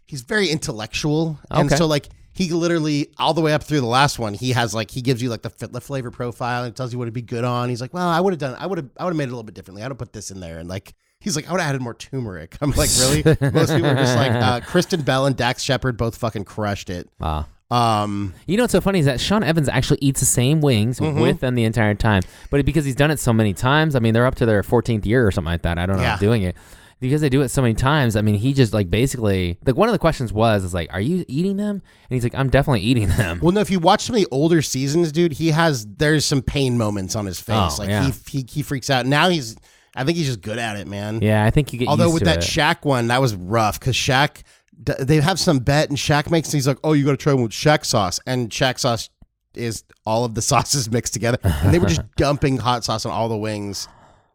Speaker 3: he's very intellectual, and so like he literally all the way up through the last one, he gives you like the flavor profile and tells you what it'd be good on. He's like, well, I would have made it a little bit differently. I would have put this in there, and like. He's like, I would have added more turmeric. I'm like, really? Most people are just like, Kristen Bell and Dax Shepard both fucking crushed it.
Speaker 2: Wow. You know what's so funny is that Sean Evans actually eats the same wings with them the entire time. But because he's done it so many times, I mean, they're up to their 14th year or something like that. I don't know doing it. Because they do it so many times, I mean, he just like basically, like one of the questions is like, are you eating them? And he's like, I'm definitely eating them.
Speaker 3: Well, no, if you watch some of the older seasons, dude, there's some pain moments on his face. He freaks out. Now I think he's just good at it, man.
Speaker 2: Yeah, I think you get
Speaker 3: Although
Speaker 2: used
Speaker 3: with
Speaker 2: to
Speaker 3: that
Speaker 2: it.
Speaker 3: Shaq one, that was rough because Shaq, they have some bet and Shaq he's like, oh, you got to try one with Shaq sauce. And Shaq sauce is all of the sauces mixed together. And they were just dumping hot sauce on all the wings.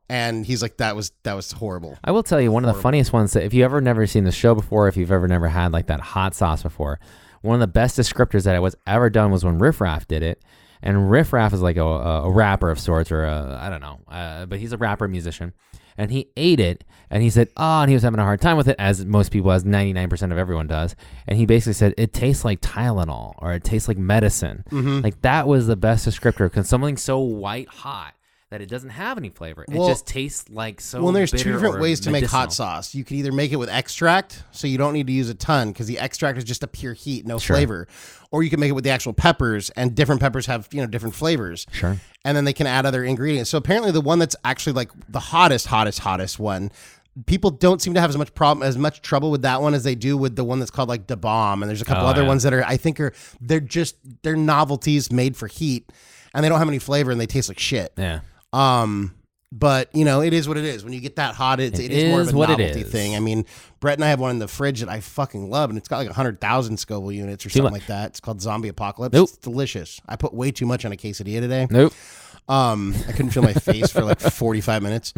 Speaker 3: And he's like, that was horrible.
Speaker 2: I will tell you, one of the funniest ones that if you've ever never seen the show before, if you've ever never had like that hot sauce before, one of the best descriptors that was ever done was when Riff Raff did it. And Riff Raff is like a rapper of sorts, or I don't know, but he's a rapper musician. And he ate it, and he said, and he was having a hard time with it, as most people, as 99% of everyone does. And he basically said, it tastes like Tylenol, or it tastes like medicine. Mm-hmm. Like, that was the best descriptor, because something so white hot that it doesn't have any flavor. It just tastes like so
Speaker 3: Well, there's
Speaker 2: bitter
Speaker 3: two different ways to make
Speaker 2: medicinal.
Speaker 3: hot sauce. You can either make it with extract, so you don't need to use a ton, because the extract is just a pure heat, no flavor. Or you can make it with the actual peppers, and different peppers have, different flavors.
Speaker 2: Sure.
Speaker 3: And then they can add other ingredients. So apparently the one that's actually like the hottest one, people don't seem to have as much trouble with that one as they do with the one that's called like Da Bomb. And there's a couple other ones that they're novelties made for heat, and they don't have any flavor and they taste like shit.
Speaker 2: Yeah.
Speaker 3: But it is what it is. When you get that hot, it is more of a novelty thing. I mean, Brett and I have one in the fridge that I fucking love, and it's got like 100,000 Scoville units or something like that. It's called Zombie Apocalypse.
Speaker 2: Nope.
Speaker 3: It's delicious. I put way too much on a quesadilla today.
Speaker 2: Nope.
Speaker 3: I couldn't feel my face for like 45 minutes.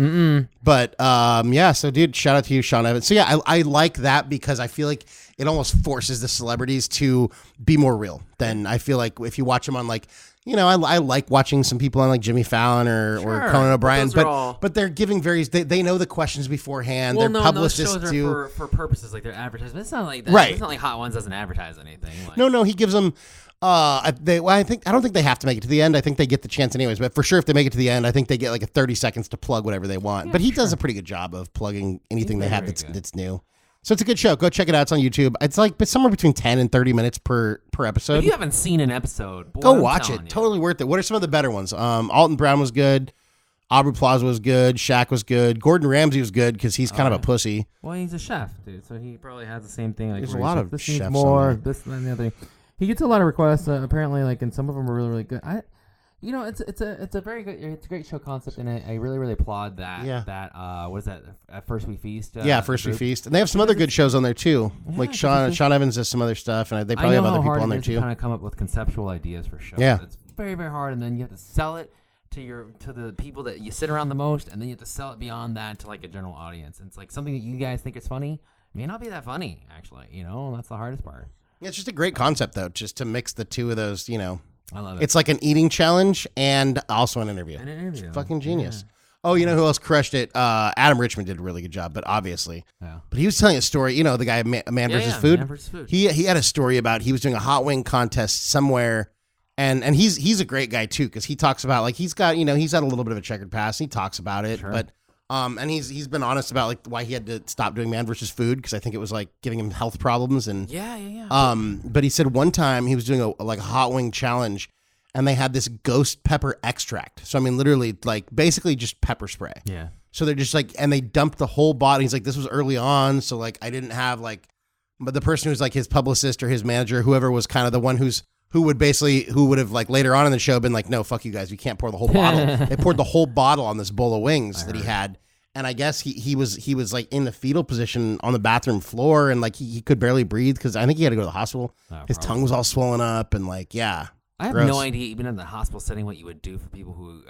Speaker 3: But yeah, so dude, shout out to you, Sean Evans. So yeah, I like that because I feel like it almost forces the celebrities to be more real than I feel like if you watch them on like, I like watching some people on like Jimmy Fallon or Conan O'Brien, but they're giving they know the questions beforehand.
Speaker 2: Well,
Speaker 3: their publicists do
Speaker 2: for purposes like their advertisement. It's not like that.
Speaker 3: Right.
Speaker 2: It's not like Hot Ones doesn't advertise anything. Like,
Speaker 3: No, he gives them. I don't think they have to make it to the end. I think they get the chance anyways. But for sure, if they make it to the end, I think they get like 30 seconds to plug whatever they want.
Speaker 2: Yeah,
Speaker 3: but he does a pretty good job of plugging anything they have that's new. So it's a good show. Go check it out. It's on YouTube. It's like somewhere between 10 and 30 minutes per episode.
Speaker 2: If you haven't seen an episode, boy,
Speaker 3: go
Speaker 2: I'm
Speaker 3: watch it.
Speaker 2: telling you.
Speaker 3: Totally worth it. What are some of the better ones? Alton Brown was good. Aubrey Plaza was good. Shaq was good. Gordon Ramsay was good because he's kind of a pussy.
Speaker 2: Well, he's a chef, dude. So he probably has the same thing. Like,
Speaker 3: there's a lot of
Speaker 2: this
Speaker 3: chefs
Speaker 2: needs more,
Speaker 3: on there.
Speaker 2: this and the other. He gets a lot of requests. Apparently, like, and some of them are really, really good. It's a very good, it's a great show concept, and I really, really applaud that.
Speaker 3: Yeah.
Speaker 2: That what is that? At First We Feast.
Speaker 3: First We Feast, and they have some other good shows on there too.
Speaker 2: Yeah,
Speaker 3: like Sean Evans does some other stuff, and they probably have other people on there too.
Speaker 2: Kind of come up with conceptual ideas for shows.
Speaker 3: Yeah.
Speaker 2: It's very, very hard, and then you have to sell it to the people that you sit around the most, and then you have to sell it beyond that to like a general audience. And it's like something that you guys think is funny may not be that funny, actually. That's the hardest part.
Speaker 3: Yeah, it's just a great concept though, just to mix the two of those.
Speaker 2: I love it.
Speaker 3: It's like an eating challenge and also an interview. It's fucking genius. Yeah. Oh, you know who else crushed it? Adam Richman did a really good job, but obviously.
Speaker 2: Yeah.
Speaker 3: But he was telling a story, the guy Man vs. Food.
Speaker 2: Man vs. Food.
Speaker 3: He had a story about he was doing a hot wing contest somewhere, and he's a great guy too, because he talks about like he's got he's had a little bit of a checkered past. He talks about it,
Speaker 2: Sure.
Speaker 3: but and he's been honest about like why he had to stop doing Man vs. Food, because I think it was like giving him health problems and but he said one time he was doing a hot wing challenge, and they had this ghost pepper extract. So I mean, literally like basically just pepper spray.
Speaker 2: Yeah.
Speaker 3: So they're just like, and they dumped the whole bottle. He's like, this was early on, so like I didn't have like but the person who's like his publicist or his manager, whoever was kind of the one who would have like later on in the show been like, no, fuck you guys, we can't pour the whole bottle. They poured the whole bottle on this bowl of wings that he had. And I guess he was like in the fetal position on the bathroom floor, and like he could barely breathe because I think he had to go to the hospital. His tongue was all swollen up, and like, yeah.
Speaker 2: I have no idea, even in the hospital setting, what you would do for people who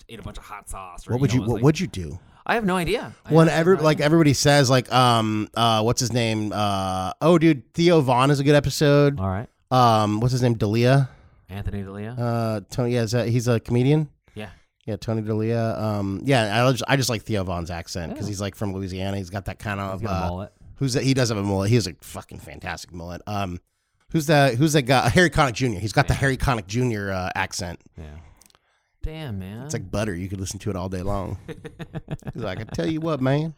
Speaker 2: ate a bunch of hot sauce. Or,
Speaker 3: what would you do?
Speaker 2: I have no idea.
Speaker 3: Everybody says like what's his name? Dude, Theo Vaughn is a good episode.
Speaker 2: All right.
Speaker 3: What's his name? D'Elia.
Speaker 2: Anthony D'Elia.
Speaker 3: Tony. Yeah, he's a comedian.
Speaker 2: Yeah,
Speaker 3: Tony D'Elia. I just like Theo Vaughn's accent because he's like from Louisiana. He's got that kind of
Speaker 2: mullet.
Speaker 3: He does have a mullet. He has a fucking fantastic mullet. Who's that guy? Harry Connick Jr. He's got the Harry Connick Jr. Accent.
Speaker 2: Yeah. Damn, man.
Speaker 3: It's like butter. You could listen to it all day long. He's like, I tell you what, man.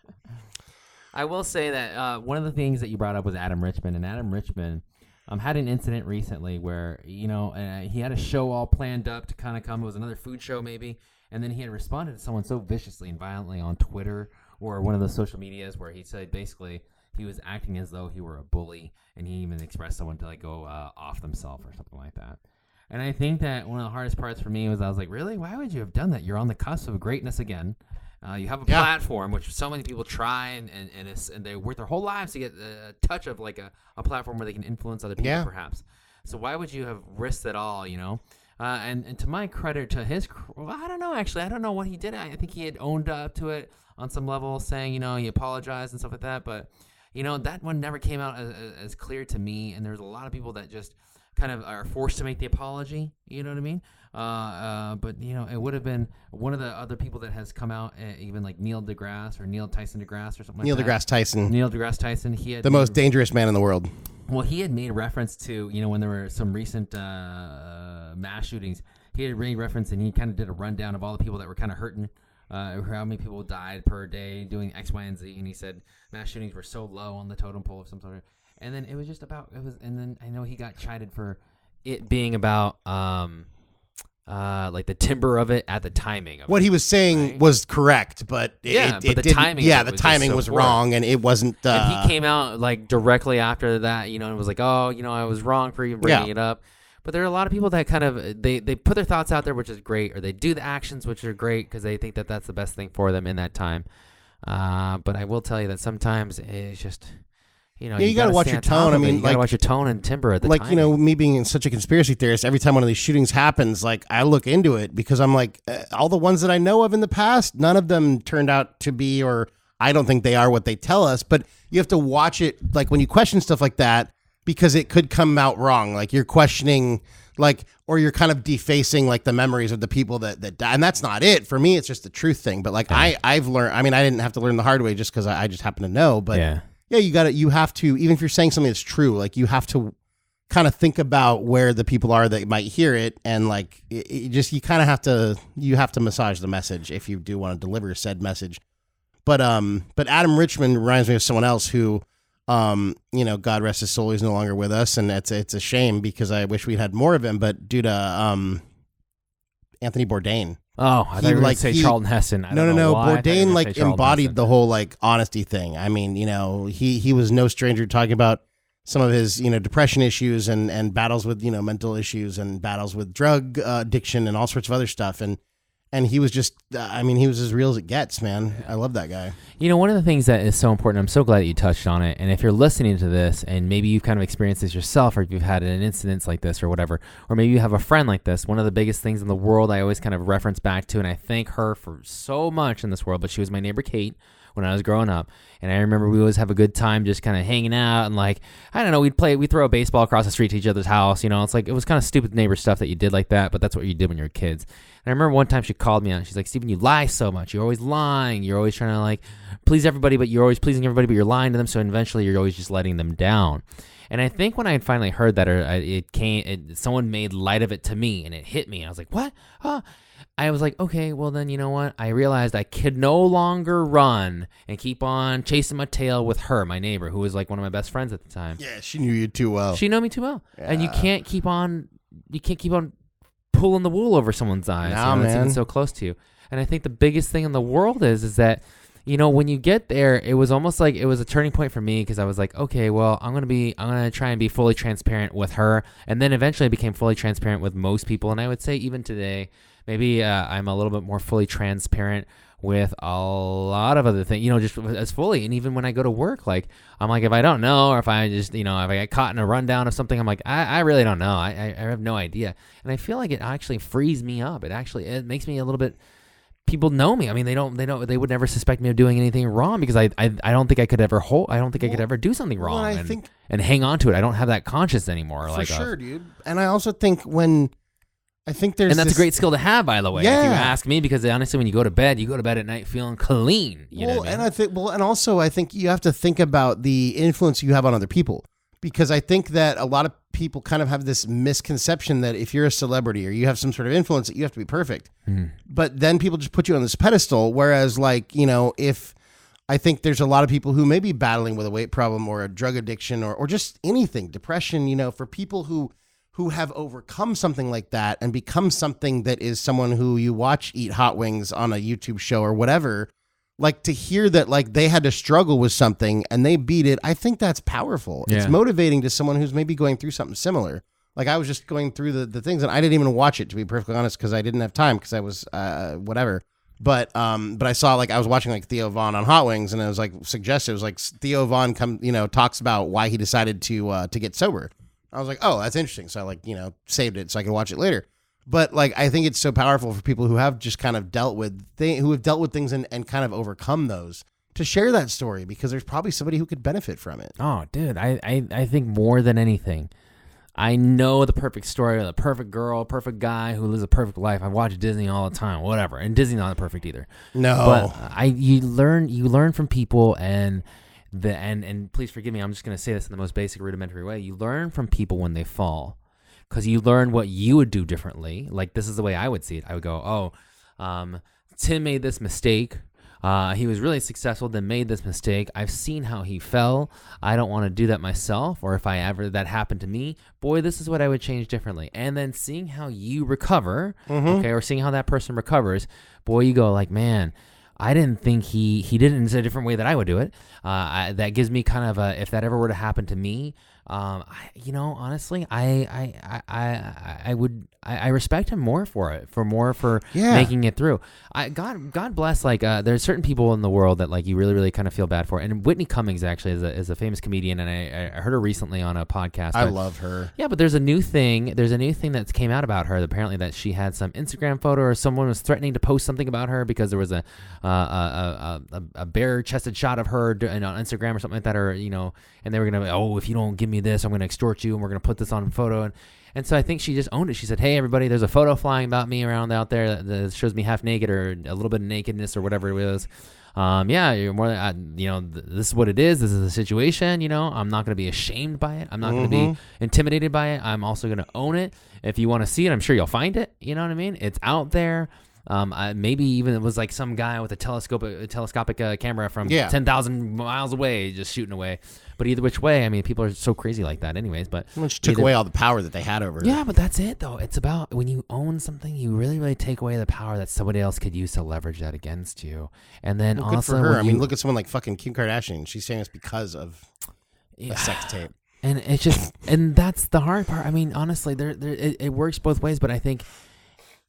Speaker 2: I will say that one of the things that you brought up was Adam Richman, and Adam Richman had an incident recently where he had a show all planned up to kind of come. It was another food show maybe. And then he had responded to someone so viciously and violently on Twitter or one of those social medias where he said basically he was acting as though he were a bully, and he even expressed someone to like go off themselves or something like that. And I think that one of the hardest parts for me was I was like, really? Why would you have done that? You're on the cusp of greatness again. You have a platform, which so many people try, and they work their whole lives to get a touch of like a platform where they can influence other people perhaps. So why would you have risked it all, And to my credit, to his, I don't know, actually. I don't know what he did. I think he had owned up to it on some level, saying, he apologized and stuff like that. But, that one never came out as clear to me. And there's a lot of people that just kind of are forced to make the apology. You know what I mean? But, it would have been one of the other people that has come out, even like Neil Tyson deGrasse or something
Speaker 3: Neil
Speaker 2: like that. Neil deGrasse Tyson. He had
Speaker 3: the most dangerous man in the world.
Speaker 2: Well, he had made reference to, when there were some recent mass shootings, he had made reference, and he kind of did a rundown of all the people that were kind of hurting, how many people died per day doing X, Y, and Z, and he said mass shootings were so low on the totem pole of some sort. And then it was just about, and then I know he got chided for it being about, like the timbre of it at the timing of
Speaker 3: what
Speaker 2: it,
Speaker 3: he was saying was correct, but the timing was wrong, and it wasn't.
Speaker 2: And he came out like directly after that, and was like, "Oh, I was wrong for even bringing it up." But there are a lot of people that kind of they put their thoughts out there, which is great, or they do the actions, which are great because they think that that's the best thing for them in that time. But I will tell you that sometimes it's just. You
Speaker 3: got to watch your tone. I mean,
Speaker 2: you got to watch your tone and timbre at the time.
Speaker 3: Like, me being such a conspiracy theorist, every time one of these shootings happens, like, I look into it because I'm like, all the ones that I know of in the past, none of them turned out to be, or I don't think they are what they tell us. But you have to watch it, like, when you question stuff like that, because it could come out wrong. Like, you're questioning, like, or you're kind of defacing, like, the memories of the people that died. And that's not it. For me, it's just the truth thing. But, like, I've learned, I mean, I didn't have to learn the hard way just because I just happen to know. But you have to, even if you're saying something that's true, like, you have to kind of think about where the people are that might hear it. And like, you kind of have to massage the message if you do want to deliver said message. But Adam Richman reminds me of someone else who, God rest his soul, he's no longer with us. And it's a shame because I wish we'd had more of him, but due to, Anthony Bourdain.
Speaker 2: Oh, I thought you were going to say Charlton Heston.
Speaker 3: No. Bourdain like embodied the whole like honesty thing. I mean, he was no stranger talking about some of his, depression issues and battles with, mental issues and battles with drug addiction and all sorts of other stuff. And he was just, he was as real as it gets, man. I love that guy.
Speaker 2: One of the things that is so important, I'm so glad that you touched on it. And if you're listening to this and maybe you've kind of experienced this yourself, or if you've had an incident like this or whatever, or maybe you have a friend like this, one of the biggest things in the world I always kind of reference back to, and I thank her for so much in this world, but she was my neighbor Kate when I was growing up. And I remember we always have a good time just kind of hanging out and like, I don't know, we'd throw a baseball across the street to each other's house. It's like, it was kind of stupid neighbor stuff that you did like that, but that's what you did when you were kids. And I remember one time she called me out and she's like, Steven, you lie so much. You're always lying. You're always trying to like please everybody, but you're always pleasing everybody, but you're lying to them. So eventually you're always just letting them down. And I think when I had finally heard that, someone made light of it to me and it hit me. And I was like, what? I was like, okay, well then, you know what? I realized I could no longer run and keep on chasing my tail with her, my neighbor, who was like one of my best friends at the time.
Speaker 3: Yeah, she knew you too well.
Speaker 2: She knew me too well. Yeah. And you can't keep on pulling the wool over someone's eyes.
Speaker 3: Nah, man.
Speaker 2: It's even so close to you. And I think the biggest thing in the world is that, when you get there, it was almost like it was a turning point for me because I was like, okay, well, I'm gonna try and be fully transparent with her, and then eventually I became fully transparent with most people, and I would say even today, maybe I'm a little bit more fully transparent with a lot of other things, just as fully. And even when I go to work, like, I'm like, if I don't know, or if I just, if I get caught in a rundown of something, I'm like, I really don't know. I have no idea. And I feel like it actually frees me up. It makes me a little bit, people know me. I mean, they would never suspect me of doing anything wrong because I don't think I could ever I could ever do something wrong and hang on to it. I don't have that conscience anymore.
Speaker 3: For sure, dude. And I also think there's
Speaker 2: and that's a great skill to have, by the way, if you ask me, because honestly, when you go to bed at night feeling clean. You know what I mean?
Speaker 3: And also I think you have to think about the influence you have on other people, because I think that a lot of people kind of have this misconception that if you're a celebrity or you have some sort of influence, that you have to be perfect. But then people just put you on this pedestal. Whereas, if I think there's a lot of people who may be battling with a weight problem or a drug addiction or just anything, depression, for people who have overcome something like that and become something that is someone who you watch eat hot wings on a YouTube show or whatever, like, to hear that, like, they had to struggle with something and they beat it, I think that's powerful. Yeah. It's motivating to someone who's maybe going through something similar. Like, I was just going through the things, and I didn't even watch it, to be perfectly honest, because I didn't have time, because I was whatever. But I saw, like, I was watching, like, Theo Von on Hot Wings, and it was like suggested, it was like Theo Von talks about why he decided to get sober. I was like, oh, that's interesting. So I saved it so I can watch it later. But like, I think it's so powerful for people who have just kind of dealt with things and kind of overcome those, to share that story, because there's probably somebody who could benefit from it.
Speaker 2: Oh, dude, I think more than anything, I know the perfect story of the perfect girl, perfect guy who lives a perfect life. I watch Disney all the time, whatever. And Disney's not perfect either.
Speaker 3: No.
Speaker 2: But you learn from people, and please forgive me, I'm just going to say this in the most basic rudimentary way. You learn from people when they fall, because you learn what you would do differently. Like, this is the way I would see it. I would go, Tim made this mistake. He was really successful, then made this mistake. I've seen how he fell. I don't want to do that myself. Or if that happened to me, boy, this is what I would change differently. And then seeing how you recover, okay, or seeing how that person recovers, boy, you go like, man, I didn't think he did it in a different way that I would do it. That gives me kind of if that ever were to happen to me, honestly, I respect him more for making it through. God bless. Like, there's certain people in the world that, like, you really, really kind of feel bad for. And Whitney Cummings actually is a famous comedian, and I heard her recently on a podcast.
Speaker 3: I love her.
Speaker 2: Yeah, but there's a new thing that came out about her. Apparently, that she had some Instagram photo, or someone was threatening to post something about her because there was a bare-chested shot of her on Instagram or something like that, or and they were gonna, if you don't give me this, I'm gonna extort you, and we're gonna put this on photo. And so I think she just owned it. She said, hey, everybody, there's a photo flying about me around out there that shows me half naked, or a little bit of nakedness, or whatever it was. You're more than, this is what it is. This is the situation. I'm not going to be ashamed by it. I'm not going to be intimidated by it. I'm also going to own it. If you want to see it, I'm sure you'll find it. You know what I mean? It's out there. Maybe even it was like some guy with a telescopic camera from 10,000 miles away, just shooting away. But either which way, I mean, people are so crazy like that anyways. But
Speaker 3: which took away all the power that they had over it.
Speaker 2: Yeah, but that's it, though. It's about when you own something, you really, really take away the power that somebody else could use to leverage that against you. And then also,
Speaker 3: good for her. I mean, look at someone like fucking Kim Kardashian. She's saying it's because of a sex tape.
Speaker 2: And it's just, and that's the hard part. I mean, honestly, it works both ways. But I think,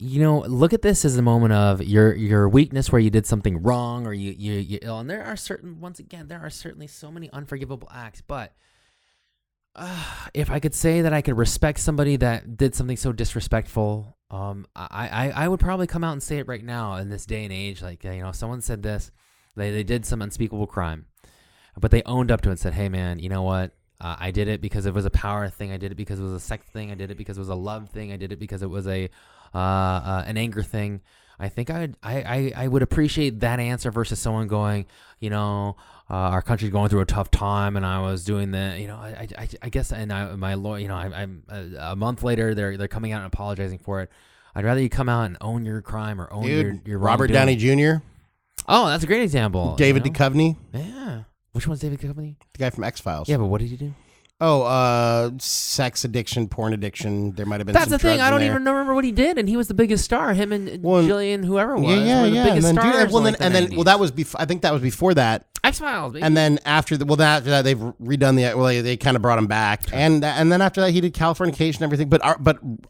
Speaker 2: look at this as a moment of your weakness where you did something wrong, or you ill. And there are certainly so many unforgivable acts. But if I could say that I could respect somebody that did something so disrespectful, I would probably come out and say it right now in this day and age. Like, someone said this, they did some unspeakable crime, but they owned up to it and said, hey man, you know what? I did it because it was a power thing. I did it because it was a sex thing. I did it because it was a love thing. I did it because it was an anger thing. I think I would appreciate that answer versus someone going, our country's going through a tough time, and I was doing that. I guess, and my lawyer, I'm a month later, they're coming out and apologizing for it. I'd rather you come out and own your crime, or own your
Speaker 3: Robert Downey Jr.
Speaker 2: Oh, that's a great example.
Speaker 3: David Duchovny.
Speaker 2: Yeah. Which one's David Duchovny?
Speaker 3: The guy from X-Files.
Speaker 2: Yeah, but what did he do?
Speaker 3: Sex addiction, porn addiction. There might have been.
Speaker 2: That's
Speaker 3: some
Speaker 2: the thing.
Speaker 3: drugs
Speaker 2: I don't
Speaker 3: in there.
Speaker 2: even remember what he did, and he was the biggest star. Him and Jillian, whoever it was,
Speaker 3: Yeah.
Speaker 2: were the biggest
Speaker 3: And then,
Speaker 2: stars.
Speaker 3: that was before. I think that was before that.
Speaker 2: X-Files, baby.
Speaker 3: And then after that they've redone they kind of brought him back, and then after that he did Californication and everything. But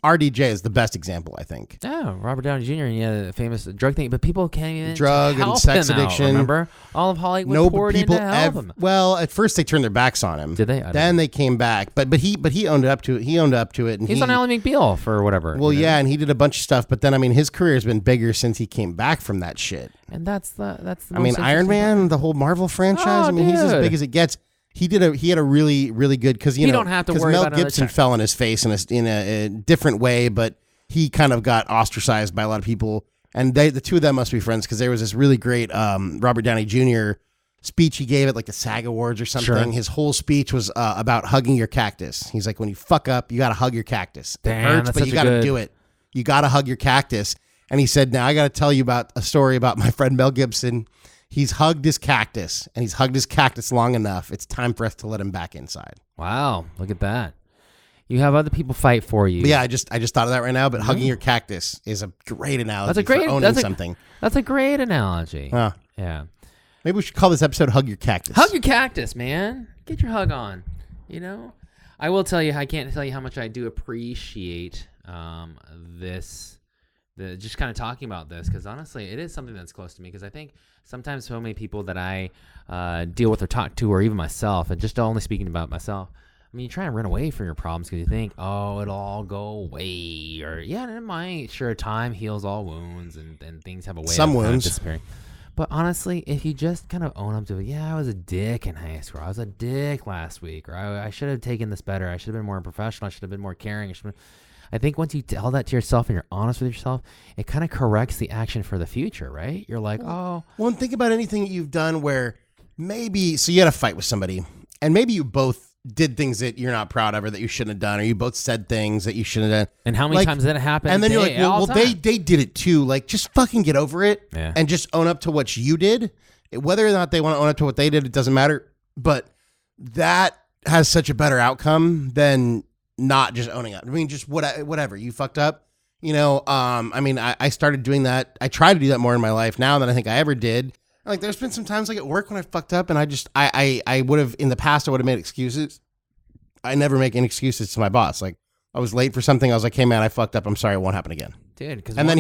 Speaker 3: RDJ is the best example, I think.
Speaker 2: Oh, Robert Downey Jr. and the famous drug thing, but people can't even
Speaker 3: Drug
Speaker 2: help
Speaker 3: and sex
Speaker 2: him
Speaker 3: addiction.
Speaker 2: Out, remember, all of Hollywood
Speaker 3: No
Speaker 2: poured
Speaker 3: people
Speaker 2: in to help him.
Speaker 3: Well, at first they turned their backs on him.
Speaker 2: Did they?
Speaker 3: Then they came back, but he owned up to it. He owned up to it, and
Speaker 2: He's on Ally McBeal for whatever.
Speaker 3: Well, yeah, and he did a bunch of stuff, but then I mean his career has been bigger since he came back from that shit.
Speaker 2: And that's the.
Speaker 3: I mean, Iron Man, the whole Marvel franchise.
Speaker 2: Oh,
Speaker 3: I mean, he's as
Speaker 2: dude.
Speaker 3: big as it gets. He had a really, really good because you
Speaker 2: don't have to worry
Speaker 3: Mel
Speaker 2: about another
Speaker 3: Gibson
Speaker 2: check.
Speaker 3: fell on his face in a different way, but he kind of got ostracized by a lot of people, and the two of them must be friends because there was this really great Robert Downey Jr. speech he gave at like the SAG Awards or something.
Speaker 2: Sure.
Speaker 3: His whole speech was about hugging your cactus. He's like, when you fuck up, you got to hug your cactus.
Speaker 2: Damn,
Speaker 3: it hurts,
Speaker 2: that's
Speaker 3: but
Speaker 2: such
Speaker 3: you
Speaker 2: a
Speaker 3: got to
Speaker 2: good-
Speaker 3: do it. You got to hug your cactus. And he said, now I got to tell you about a story about my friend Mel Gibson. He's hugged his cactus, and he's hugged his cactus long enough. It's time for us to let him back inside.
Speaker 2: Wow, look at that. You have other people fight for you.
Speaker 3: But yeah, I just thought of that right now. But hugging your cactus is a great analogy.
Speaker 2: That's a great
Speaker 3: for owning something.
Speaker 2: That's a great analogy. Yeah.
Speaker 3: Maybe we should call this episode "Hug Your Cactus."
Speaker 2: Hug your cactus, man. Get your hug on. You know, I will tell you. I can't tell you how much I do appreciate this. Just kind of talking about this because honestly, it is something that's close to me. Because I think sometimes so many people that I deal with or talk to, or even myself, and just only speaking about myself. I mean, you try and run away from your problems because you think, oh, it'll all go away, or yeah, it might. Sure, time heals all wounds, and things have a way
Speaker 3: Some
Speaker 2: of kind of
Speaker 3: wounds.
Speaker 2: disappearing. But honestly, if you just kind of own up to it, yeah, I was a dick in high school. I was a dick last week, or I should have taken this better. I should have been more professional. I should have been more caring. I think once you tell that to yourself and you're honest with yourself, it kind of corrects the action for the future, right? You're like, oh.
Speaker 3: Well, and think about anything that you've done where maybe so you had a fight with somebody, and maybe you both did things that you're not proud of or that you shouldn't have done, or you both said things that you shouldn't have done.
Speaker 2: And how many times did it happen?
Speaker 3: And then you're like, well, they did it too. Like, just fucking get over it and just own up to what you did. Whether or not they want to own up to what they did, it doesn't matter. But that has such a better outcome than not just owning up. I mean, just whatever. You fucked up. You know, I mean, I started doing that. I try to do that more in my life now than I think I ever did. Like, there's been some times like at work when I fucked up, and I would have, in the past, I would have made excuses. I never make any excuses to my boss. Like, I was late for something. I was like, hey, man, I fucked up. I'm sorry. It won't happen again.
Speaker 2: Dude,
Speaker 3: and then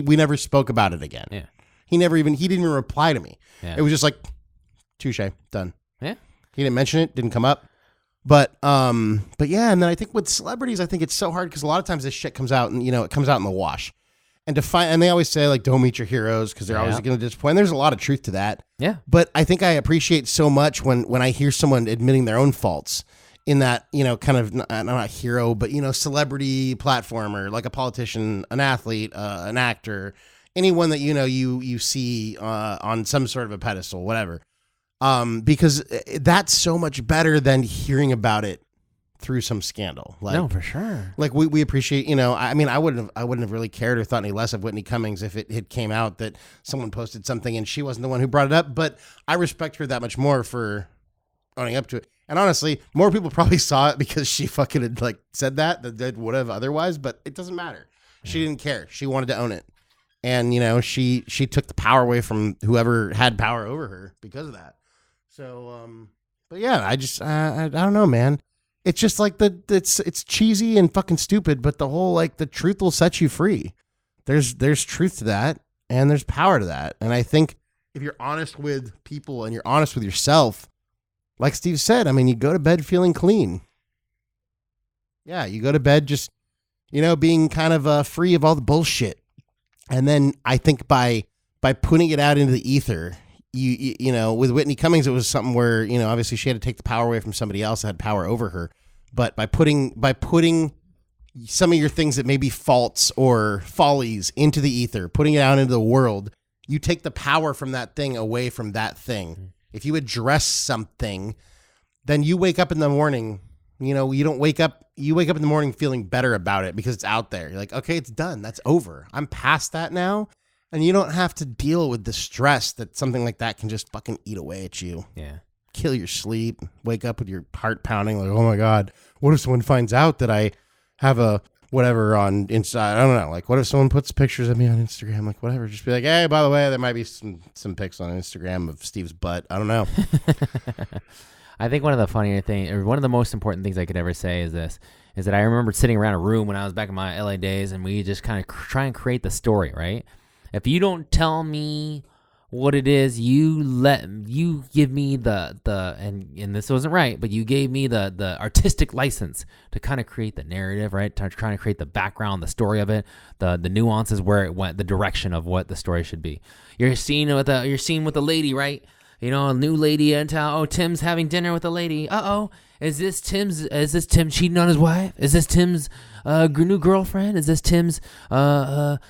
Speaker 3: we never spoke about it again.
Speaker 2: Yeah.
Speaker 3: He didn't even reply to me.
Speaker 2: Yeah.
Speaker 3: It was just like, touche, done.
Speaker 2: Yeah.
Speaker 3: He didn't mention it, didn't come up. But yeah, and then I think with celebrities, I think it's so hard because a lot of times this shit comes out and, you know, it comes out in the wash. And they always say, like, don't meet your heroes because they're always going to disappoint. And there's a lot of truth to that.
Speaker 2: Yeah.
Speaker 3: But I think I appreciate so much when I hear someone admitting their own faults in that, you know, kind of, not a hero, but, you know, celebrity platformer, like a politician, an athlete, an actor, anyone that, you know, you see on some sort of a pedestal, whatever. Because that's so much better than hearing about it through some scandal. Like,
Speaker 2: no, for sure.
Speaker 3: Like we appreciate, you know, I mean, I wouldn't have really cared or thought any less of Whitney Cummings if it had came out that someone posted something and she wasn't the one who brought it up, but I respect her that much more for owning up to it. And honestly, more people probably saw it because she fucking had like said that would have otherwise, but it doesn't matter. She didn't care. She wanted to own it. And, you know, she took the power away from whoever had power over her because of that. So, but yeah, I don't know, man. It's just like it's cheesy and fucking stupid, but the whole, like, the truth will set you free. There's truth to that, and there's power to that. And I think if you're honest with people and you're honest with yourself, like Steve said, I mean, you go to bed feeling clean. Yeah, you go to bed just, you know, being kind of free of all the bullshit. And then I think by putting it out into the ether, you know, with Whitney Cummings, it was something where, you know, obviously she had to take the power away from somebody else that had power over her. But by putting some of your things that may be faults or follies into the ether, putting it out into the world, you take the power from that thing away from that thing. If you address something, then you wake up in the morning, you know, you wake up in the morning feeling better about it because it's out there. You're like, okay, it's done. That's over. I'm past that now. And you don't have to deal with the stress that something like that can just fucking eat away at you.
Speaker 2: Yeah.
Speaker 3: kill your sleep, wake up with your heart pounding like, oh my God, what if someone finds out that I have a whatever on inside? I don't know. Like, what if someone puts pictures of me on Instagram? Like, whatever. Just be like, hey, by the way, there might be some pics on Instagram of Steve's butt. I don't know.
Speaker 2: I think one of the funnier things, or one of the most important things I could ever say is this, is that I remember sitting around a room when I was back in my LA days, and we just kind of try and create the story, right? If you don't tell me what it is, you give me and this wasn't right, but you gave me the artistic license to kind of create the narrative, right? Trying to create the background, the story of it, the nuances, where it went, the direction of what the story should be. You're seen with a lady, right? You know, a new lady in town. Oh, Tim's having dinner with a lady. Uh-oh. Is this Tim cheating on his wife? Is this Tim's new girlfriend? Is this Tim's illegal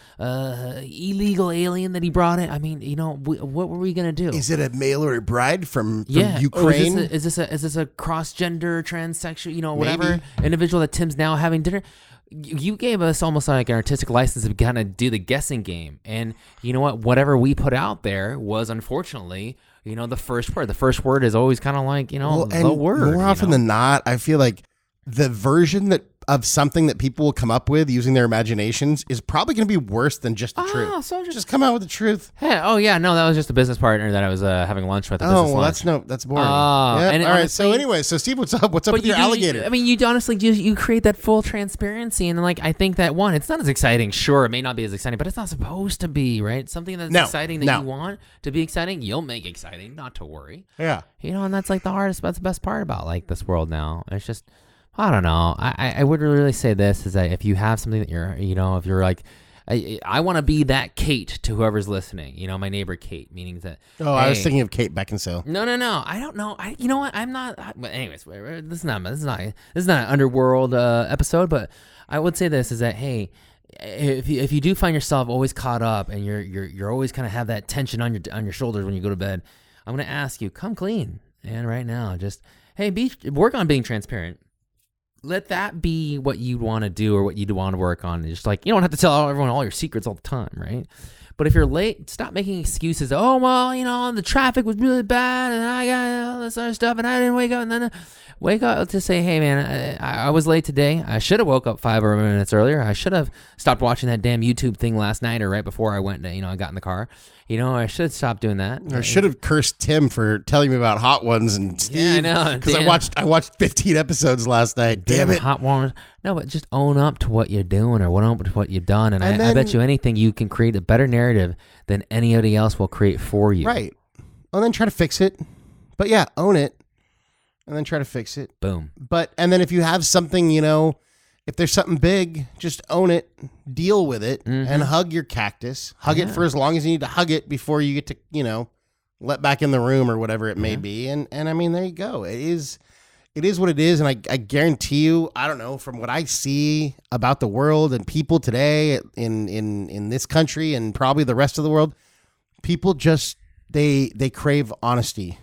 Speaker 2: alien that he brought in? I mean, you know, what were we gonna do?
Speaker 3: Is it a male or a bride from Ukraine?
Speaker 2: Oh, is this a cross-gender, transsexual, you know, whatever individual that Tim's now having dinner? You gave us almost like an artistic license to kind of do the guessing game. And you know what? Whatever we put out there was, unfortunately, you know, the first word. The first word is always kind of like, you know, the word.
Speaker 3: More often than not, I feel like the version of something that people will come up with using their imaginations is probably going to be worse than just the truth.
Speaker 2: So
Speaker 3: just come out with the truth.
Speaker 2: Hey, oh yeah, no, that was just a business partner that I was having lunch with.
Speaker 3: That's boring. Yeah.
Speaker 2: And
Speaker 3: all right. So anyway, so Steve, what's up? What's up with your alligator?
Speaker 2: I mean, you honestly you create that full transparency, and like I think that one, it's not as exciting. Sure, it may not be as exciting, but it's not supposed to be, right? Something that's exciting that you want to be exciting, you'll make exciting. Not to worry.
Speaker 3: Yeah.
Speaker 2: You know, and that's like that's the best part about like this world now. It's just, I don't know. I would really say this is that if you have something that if you're like, I want to be that Kate to whoever's listening, you know, my neighbor Kate, meaning that.
Speaker 3: Oh, hey, I was thinking of Kate Beckinsale.
Speaker 2: No. I don't know. You know what? I'm not. But anyways, this is not an underworld episode, but I would say this is that, hey, if you do find yourself always caught up and you're always kind of have that tension on your shoulders when you go to bed, I'm going to ask you, come clean. And right now, just, hey, work on being transparent. Let that be what you want to do or what you want to work on. It's just like, you don't have to tell everyone all your secrets all the time, right? But if you're late, stop making excuses. Oh, well, you know, the traffic was really bad and I got all this other stuff and I didn't wake up. And then wake up to say, hey, man, I was late today. I should have woke up 5 minutes earlier. I should have stopped watching that damn YouTube thing last night or right before I went, I got in the car. You know, I should stop doing that.
Speaker 3: I should have cursed Tim for telling me about Hot Ones and Steve.
Speaker 2: Yeah, I know.
Speaker 3: Because I watched 15 episodes last night. Damn it.
Speaker 2: Hot Ones. No, but just own up to what you're doing or own up to what you've done. And I bet you anything you can create a better narrative than anybody else will create for you.
Speaker 3: Right. And then try to fix it. But yeah, own it. And then try to fix it.
Speaker 2: Boom.
Speaker 3: And then if you have something, if there's something big, just own it, deal with it, and hug your cactus. Hug it for as long as you need to hug it before you get to, let back in the room or whatever it may be. And I mean, there you go. It is what it is. And I guarantee you, I don't know, from what I see about the world and people today in this country and probably the rest of the world, people just, they crave honesty.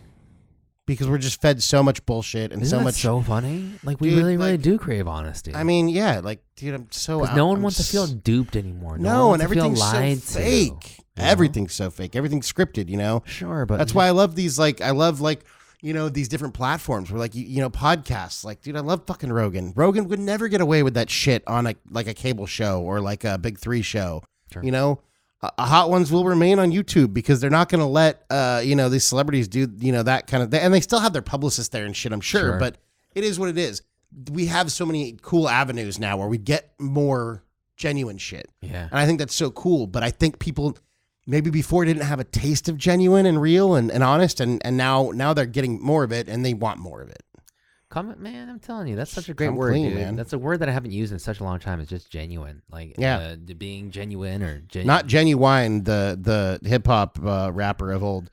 Speaker 3: Because we're just fed so much bullshit and
Speaker 2: Isn't
Speaker 3: so
Speaker 2: that
Speaker 3: much.
Speaker 2: So funny. Like we really do crave honesty.
Speaker 3: I mean, yeah, like, dude, I'm so.
Speaker 2: Because no one wants to feel duped anymore.
Speaker 3: No, and everything's so fake. Everything's so fake. Everything's scripted.
Speaker 2: Sure, but
Speaker 3: that's why I love these. Like, these different platforms where, like, podcasts. Like, dude, I love fucking Rogan. Rogan would never get away with that shit on a cable show or like a Big 3 show. Sure. Hot Ones will remain on YouTube because they're not going to let, these celebrities do, that kind of thing. And they still have their publicists there and shit, I'm sure. But it is what it is. We have so many cool avenues now where we get more genuine shit.
Speaker 2: Yeah.
Speaker 3: And I think that's so cool. But I think people maybe before didn't have a taste of genuine and real and honest. And now they're getting more of it and they want more of it.
Speaker 2: Comment, man, I'm telling you, that's such a great word, dude. Man. That's a word that I haven't used in such a long time. It's just genuine, like being genuine or
Speaker 3: not genuine. The hip hop rapper of old,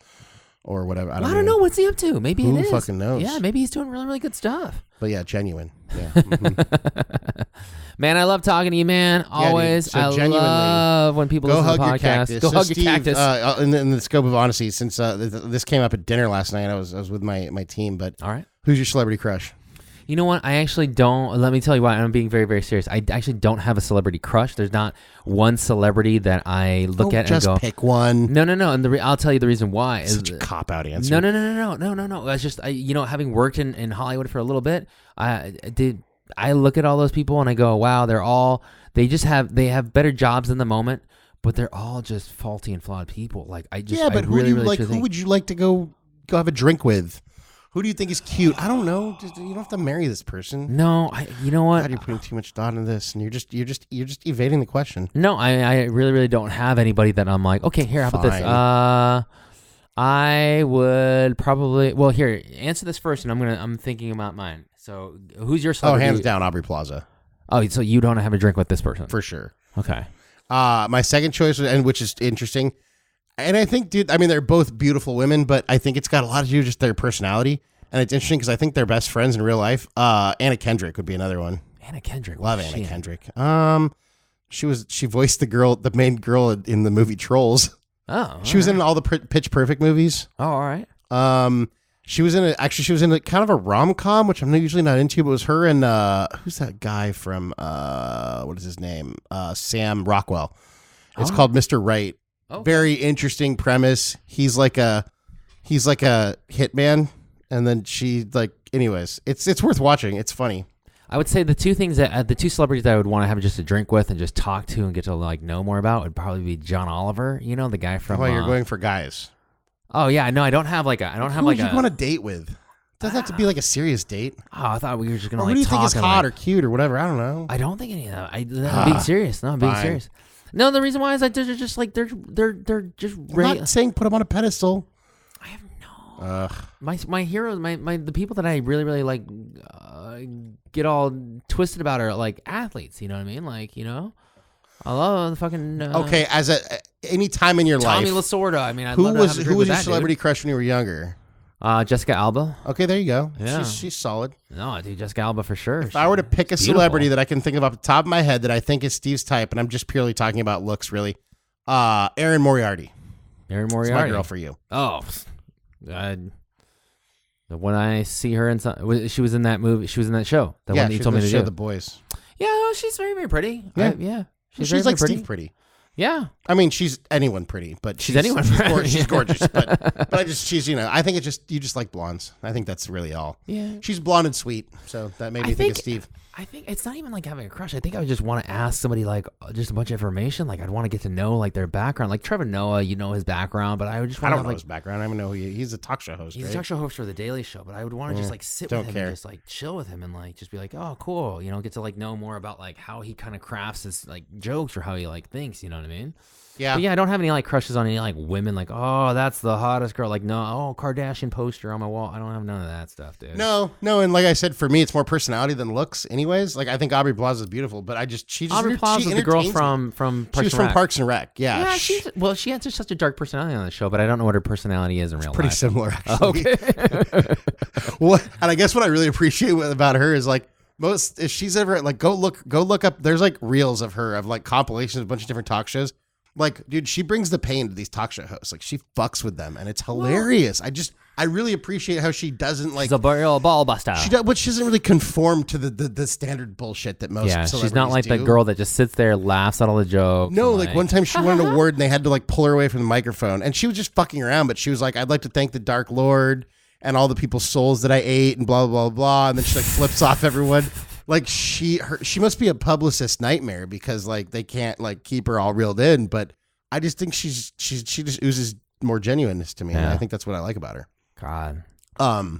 Speaker 3: or whatever. I
Speaker 2: don't know what's he up to. Maybe
Speaker 3: who
Speaker 2: it is.
Speaker 3: Fucking knows.
Speaker 2: Yeah, maybe he's doing really, really good stuff.
Speaker 3: But yeah, genuine. Yeah.
Speaker 2: Man, I love talking to you, man. Always.
Speaker 3: Yeah, so
Speaker 2: I love when people listen to the podcast. Go hug your cactus.
Speaker 3: In the scope of honesty, since this came up at dinner last night, I was with my team. But
Speaker 2: all right.
Speaker 3: Who's your celebrity crush?
Speaker 2: You know what? I actually don't. Let me tell you why. I'm being very, very serious. I actually don't have a celebrity crush. There's not one celebrity that I look at and go,
Speaker 3: just pick one.
Speaker 2: No. And I'll tell you the reason why.
Speaker 3: Such a cop-out answer.
Speaker 2: No. It's just, having worked in Hollywood for a little bit, I look at all those people and I go, wow, they have better jobs in the moment, but they're all just faulty and flawed people. Like
Speaker 3: but who would you like to go have a drink with? Who do you think is cute? I don't know. You don't have to marry this person.
Speaker 2: No, you know what?
Speaker 3: God, you're putting too much thought into this, and you're just evading the question.
Speaker 2: No, I really, really don't have anybody that I'm like, okay, here, how about this? I would probably. Well, here, answer this first, and I'm thinking about mine. So, who's your celebrity?
Speaker 3: Oh, hands down, Aubrey Plaza.
Speaker 2: Oh, so you don't have a drink with this person
Speaker 3: for sure.
Speaker 2: Okay.
Speaker 3: My second choice, and which is interesting. And I think, dude, I mean, they're both beautiful women, but I think it's got a lot to do with just their personality. And it's interesting because I think they're best friends in real life. Anna Kendrick would be another one.
Speaker 2: Anna Kendrick.
Speaker 3: Love Anna Kendrick. She voiced the main girl in the movie Trolls.
Speaker 2: Oh.
Speaker 3: She was in all the Pitch Perfect movies.
Speaker 2: Oh, all right.
Speaker 3: She was in a kind of a rom-com, which I'm usually not into, but it was her and who's that guy from what is his name? Sam Rockwell. It's called Mr. Right. Okay. Very interesting premise. He's like a hitman, and then anyways, it's worth watching. It's funny.
Speaker 2: I would say the two celebrities that I would want to have just a drink with and just talk to and get to know more about would probably be John Oliver. You know, the guy from.
Speaker 3: Oh, you're going for guys.
Speaker 2: Oh yeah, no, I don't have
Speaker 3: Who would you want to date with? It doesn't have to be like a serious date.
Speaker 2: Oh, I thought we were just gonna.
Speaker 3: Who do you think is hot or cute or whatever? I don't know.
Speaker 2: I don't think any of that. I'm being serious. No, I'm being serious. No, the reason why is that they're just they're just.
Speaker 3: I'm not saying put them on a pedestal.
Speaker 2: I have no. My heroes, the people that I really really like, get all twisted about are like athletes. You know what I mean? I love the fucking.
Speaker 3: Okay, any time in your
Speaker 2: Tommy
Speaker 3: life,
Speaker 2: Lasorda. I mean,
Speaker 3: who was your celebrity crush when you were younger?
Speaker 2: Jessica Alba.
Speaker 3: Okay, there you go.
Speaker 2: Yeah.
Speaker 3: She's solid.
Speaker 2: No, dude, Jessica Alba for sure.
Speaker 3: If I were to pick a celebrity that I can think of off the top of my head that I think is Steve's type, and I'm just purely talking about looks, really, Erin Moriarty.
Speaker 2: Erin Moriarty.
Speaker 3: That's my girl for you.
Speaker 2: Oh, when I see her she was in that movie. She was in that show. The one that you told me to do.
Speaker 3: The Boys.
Speaker 2: Yeah, she's very, very pretty.
Speaker 3: Yeah, She's very, like pretty. Steve pretty.
Speaker 2: Yeah,
Speaker 3: I mean, she's anyone pretty, but
Speaker 2: she's anyone pretty.
Speaker 3: She's gorgeous, but I think you just like blondes. I think that's really all.
Speaker 2: Yeah,
Speaker 3: she's blonde and sweet, so that made me think of Steve.
Speaker 2: I think it's not even like having a crush. I think I would just want to ask somebody just a bunch of information. I'd want to get to know their background. Like Trevor Noah, his background, but I would just want to know
Speaker 3: his background. I don't know he's a talk show host.
Speaker 2: He's a talk show host for The Daily Show, but I would want to just sit with him and just chill with him and just be like, oh, cool. Get to know more about how he kind of crafts his jokes or how he thinks. You know what I mean?
Speaker 3: Yeah.
Speaker 2: But yeah, I don't have any crushes on any women oh, that's the hottest girl. Kardashian poster on my wall. I don't have none of that stuff, dude.
Speaker 3: No, and like I said, for me it's more personality than looks anyways. I think Aubrey Plaza is beautiful, but Aubrey Plaza is
Speaker 2: the girl from Parks and Rec.
Speaker 3: Parks and Rec. Yeah.
Speaker 2: She has just such a dark personality on the show, but I don't know what her personality is in real life.
Speaker 3: Pretty similar, actually. Okay. And I guess what I really appreciate about her is if she's ever go look up. There's reels of her of compilations of a bunch of different talk shows. Dude, she brings the pain to these talk show hosts. She fucks with them, and it's hilarious. I really appreciate how she doesn't
Speaker 2: She's a real ball buster.
Speaker 3: She doesn't really conform to the standard bullshit that most celebrities
Speaker 2: she's not like
Speaker 3: do.
Speaker 2: the girl that just sits there, laughs at all the jokes.
Speaker 3: No, one time she won an award, and they had to pull her away from the microphone, and she was just fucking around. But she was like, "I'd like to thank the Dark Lord and all the people's souls that I ate," and blah blah blah. And then she flips off everyone. She must be a publicist nightmare because they can't keep her all reeled in. But I just think she just oozes more genuineness to me. And I think that's what I like about her.
Speaker 2: God.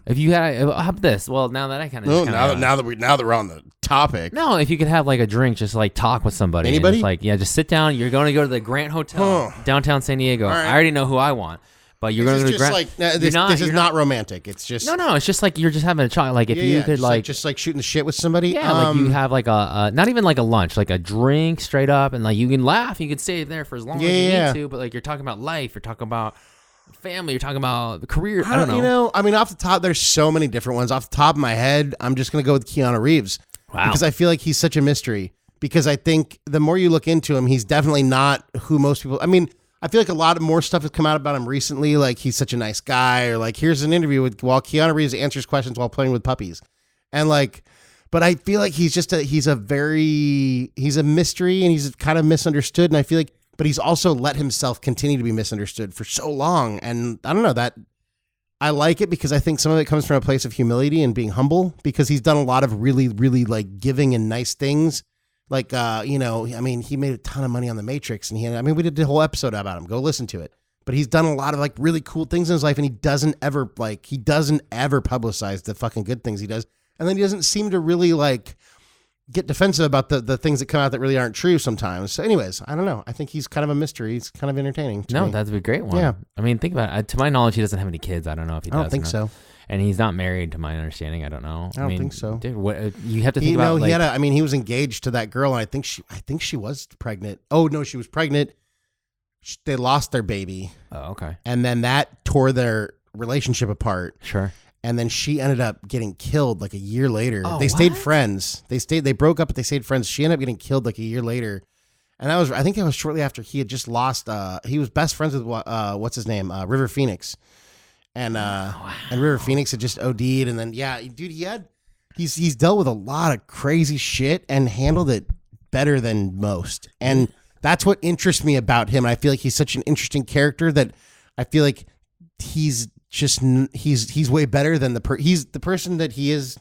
Speaker 2: If you had how about this? Well, now that I kind of
Speaker 3: now that we're on the topic.
Speaker 2: No, if you could have a drink, just talk with somebody.
Speaker 3: Anybody?
Speaker 2: Just sit down. You're going to go to the Grant Hotel downtown San Diego. Right. I already know who I want. But you're going to Grant.
Speaker 3: This is not romantic. It's just
Speaker 2: no. It's just you're just having a chat. If you could
Speaker 3: just shooting the shit with somebody.
Speaker 2: Yeah, you have a not even a lunch, a drink straight up, and you can laugh. You can stay there for as long as you need to. But you're talking about life. You're talking about family. You're talking about career. I don't know.
Speaker 3: Off the top, there's so many different ones. Off the top of my head, I'm just gonna go with Keanu Reeves.
Speaker 2: Wow.
Speaker 3: Because I feel like he's such a mystery. Because I think the more you look into him, he's definitely not who most people. I feel like a lot of more stuff has come out about him recently. He's such a nice guy, or here's an interview while Keanu Reeves answers questions while playing with puppies. And like, but I feel like he's a mystery, and he's kind of misunderstood. And I feel like, but he's also let himself continue to be misunderstood for so long. And I don't know, that I like it because I think some of it comes from a place of humility and being humble, because he's done a lot of really, really like giving and nice things. Like, he made a ton of money on The Matrix, and we did the whole episode about him. Go listen to it. But he's done a lot of like really cool things in his life, and he doesn't ever publicize the fucking good things he does. And then he doesn't seem to really like get defensive about the things that come out that really aren't true sometimes. So anyways, I don't know. I think he's kind of a mystery. He's kind of entertaining to me.
Speaker 2: That'd be a great one.
Speaker 3: Yeah.
Speaker 2: I mean, think about it. To my knowledge, he doesn't have any kids. I don't know if he does.
Speaker 3: I don't think so.
Speaker 2: And he's not married, to my understanding. I don't know.
Speaker 3: I don't think so.
Speaker 2: Dude, what, you have to think about.
Speaker 3: He was engaged to that girl, and I think she was pregnant. Oh no, she was pregnant. They lost their baby. Oh, okay. And then that tore their relationship apart.
Speaker 2: Sure.
Speaker 3: And then she ended up getting killed like a year later. They stayed friends. They broke up, but they stayed friends. She ended up getting killed like a year later. And I think that was shortly after he had just lost. He was best friends with what's his name, River Phoenix, and River Phoenix had just OD'd. And then dude, he's dealt with a lot of crazy shit and handled it better than most. And that's what interests me about him. And I feel like he's such an interesting character that I feel like he's way better than he's the person that he is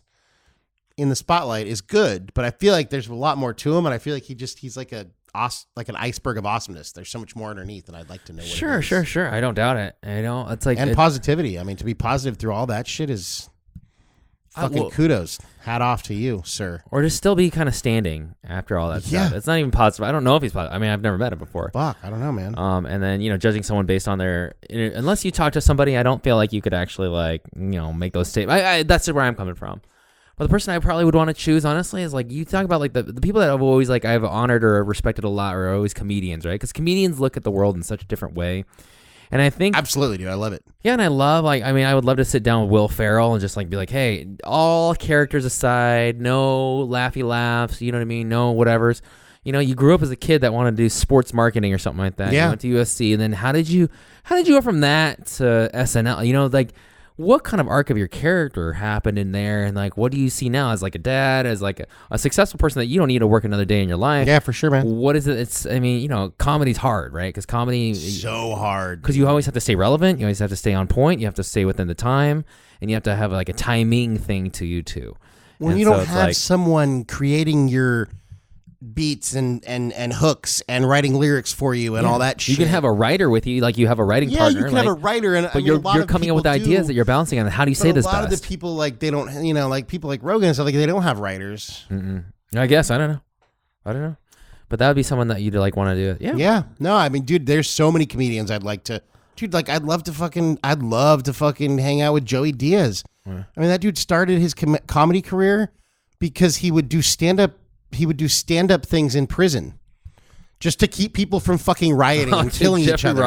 Speaker 3: in the spotlight is good, but I feel like there's a lot more to him, and I feel like he's like an iceberg of awesomeness. There's so much more underneath, and I'd like to know what it is.
Speaker 2: Sure. I don't doubt it. It's like
Speaker 3: positivity. I mean, to be positive through all that shit is fucking kudos. Hat off to you, sir.
Speaker 2: Or to still be kind of standing after all that stuff. It's not even positive. I don't know if he's positive. I mean, I've never met him before.
Speaker 3: Fuck, I don't know, man.
Speaker 2: And then, judging someone based on unless you talk to somebody, I don't feel like you could actually make those statements. That's where I'm coming from. But the person I probably would want to choose, honestly, is like, you talk about like the people that I've always I've honored or respected a lot are always comedians, right? Because comedians look at the world in such a different way. And I think
Speaker 3: absolutely, dude, I love it.
Speaker 2: Yeah, and I love I would love to sit down with Will Ferrell and just be like, hey, all characters aside, no laughy laughs, you know what I mean? No whatevers. You grew up as a kid that wanted to do sports marketing or something like that. Yeah. You went to USC, and then how did you go from that to SNL? What kind of arc of your character happened in there, and what do you see now as a dad, as a successful person that you don't need to work another day in your life?
Speaker 3: Yeah, for sure, man.
Speaker 2: What is it? Comedy's hard, right? Because comedy
Speaker 3: so hard.
Speaker 2: Because you always have to stay relevant, you always have to stay on point, you have to stay within the time, and you have to have a timing thing to you too.
Speaker 3: When you don't have someone creating your beats and hooks and writing lyrics for you and all that shit.
Speaker 2: You can have a writer with you, you have a writing partner.
Speaker 3: Yeah, you can have a writer,
Speaker 2: but you're coming up with ideas that you're balancing on. How do you say this best? A lot
Speaker 3: of the people they don't, people like Rogan and stuff, they don't have writers.
Speaker 2: I guess I don't know, but that would be someone that you'd want to do it.
Speaker 3: Yeah. No, I mean, dude, there's so many comedians I'd like to. Dude, I'd love to fucking hang out with Joey Diaz. Yeah. I mean, that dude started his comedy career because he would do stand-up things in prison just to keep people from fucking rioting and killing each other.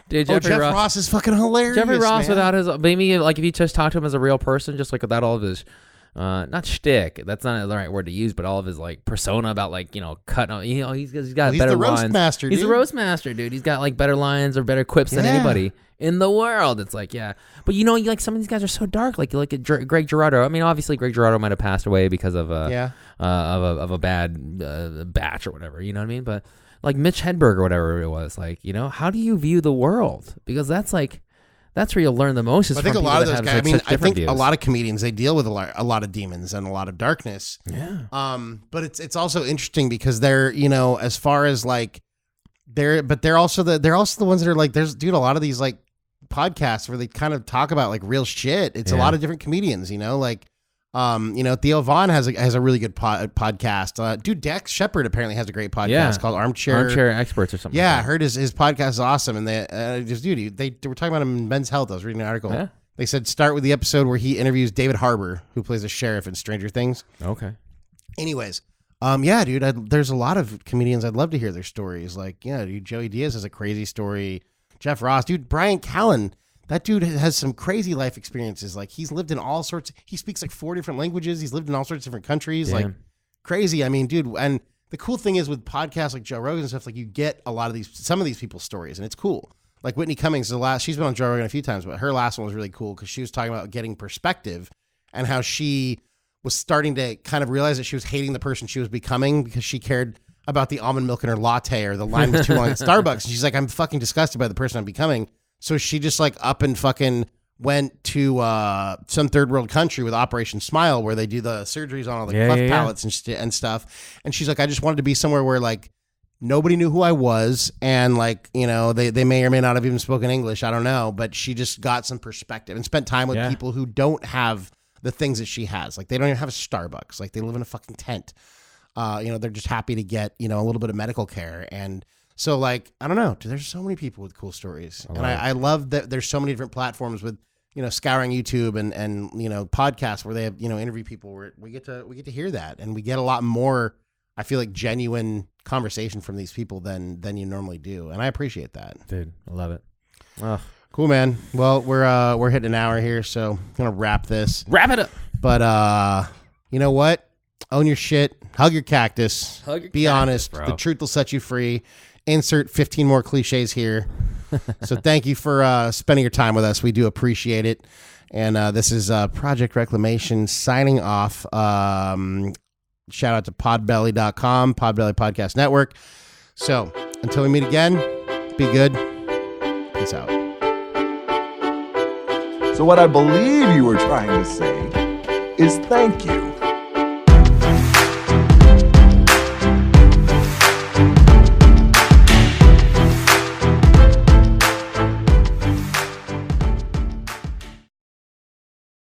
Speaker 3: Jeffrey Ross is fucking hilarious.
Speaker 2: Jeffrey Ross,
Speaker 3: man.
Speaker 2: Without his, maybe if you just talk to him as a real person, just without all of his, not shtick, that's not the right word to use, but all of his persona about cutting, he's got better lines. He's the roast master, dude. He's got better lines or better quips than anybody in the world. It's but some of these guys are so dark. Like Greg Girardo. I mean, obviously Greg Girardo might have passed away because of a bad batch or whatever. You know what I mean? But Mitch Hedberg or whatever it was, how do you view the world? Because that's where you'll learn the most.
Speaker 3: I think a lot of those guys. I think a lot of comedians, they deal with a lot of demons and a lot of darkness.
Speaker 2: Yeah.
Speaker 3: But it's also interesting because they're as far as they're also the ones that are there's a lot of these podcasts where they kind of talk about real shit. It's a lot of different comedians. Theo Vaughn has a really good podcast. Dude, Dax Shepard apparently has a great podcast called Armchair
Speaker 2: Experts or something.
Speaker 3: Yeah, I heard his podcast is awesome. And they were talking about him in Men's Health. I was reading an article. Yeah. They said start with the episode where he interviews David Harbour, who plays a sheriff in Stranger Things.
Speaker 2: Okay.
Speaker 3: Anyways, dude, there's a lot of comedians I'd love to hear their stories. Dude, Joey Diaz has a crazy story. Jeff Ross, dude, Brian Callen. That dude has some crazy life experiences. He's lived in all sorts. He speaks 4 different languages. He's lived in all sorts of different countries. Damn. Crazy. I mean, dude. And the cool thing is with podcasts like Joe Rogan and stuff, you get a lot of some of these people's stories, and it's cool. Whitney Cummings, she's been on Joe Rogan a few times, but her last one was really cool because she was talking about getting perspective and how she was starting to kind of realize that she was hating the person she was becoming because she cared about the almond milk in her latte or the line was too long at Starbucks. And she's like, I'm fucking disgusted by the person I'm becoming. So she just like up and fucking went to some third world country with Operation Smile where they do the surgeries on all the cleft palates and stuff. And she's like, I just wanted to be somewhere where like nobody knew who I was. And like, you know, they may or may not have even spoken English. I don't know. But she just got some perspective and spent time with people who don't have the things that she has. Like they don't even have a Starbucks. Like they live in a fucking tent. You know, they're just happy to get, you know, a little bit of medical care. And so like, I don't know, there's so many people with cool stories. I love that there's so many different platforms with, you know, scouring YouTube and, you know, podcasts where they have, you know, interview people where we get to hear that. And we get a lot more, I feel like, genuine conversation from these people than you normally do. And I appreciate that.
Speaker 2: Dude, I love it. Oh.
Speaker 3: Cool, man. Well, we're hitting an hour here, so I'm going to wrap this.
Speaker 2: Wrap it up.
Speaker 3: But you know what? Own your shit. Hug your cactus. Be honest.
Speaker 2: Bro.
Speaker 3: The truth will set you free. Insert 15 more cliches here. So thank you for spending your time with us. We do appreciate it. And this is Project Reclamation signing off. Shout out to podbelly.com, Podbelly Podcast Network. So until we meet again, be good. Peace out.
Speaker 4: So what I believe you were trying to say is thank you.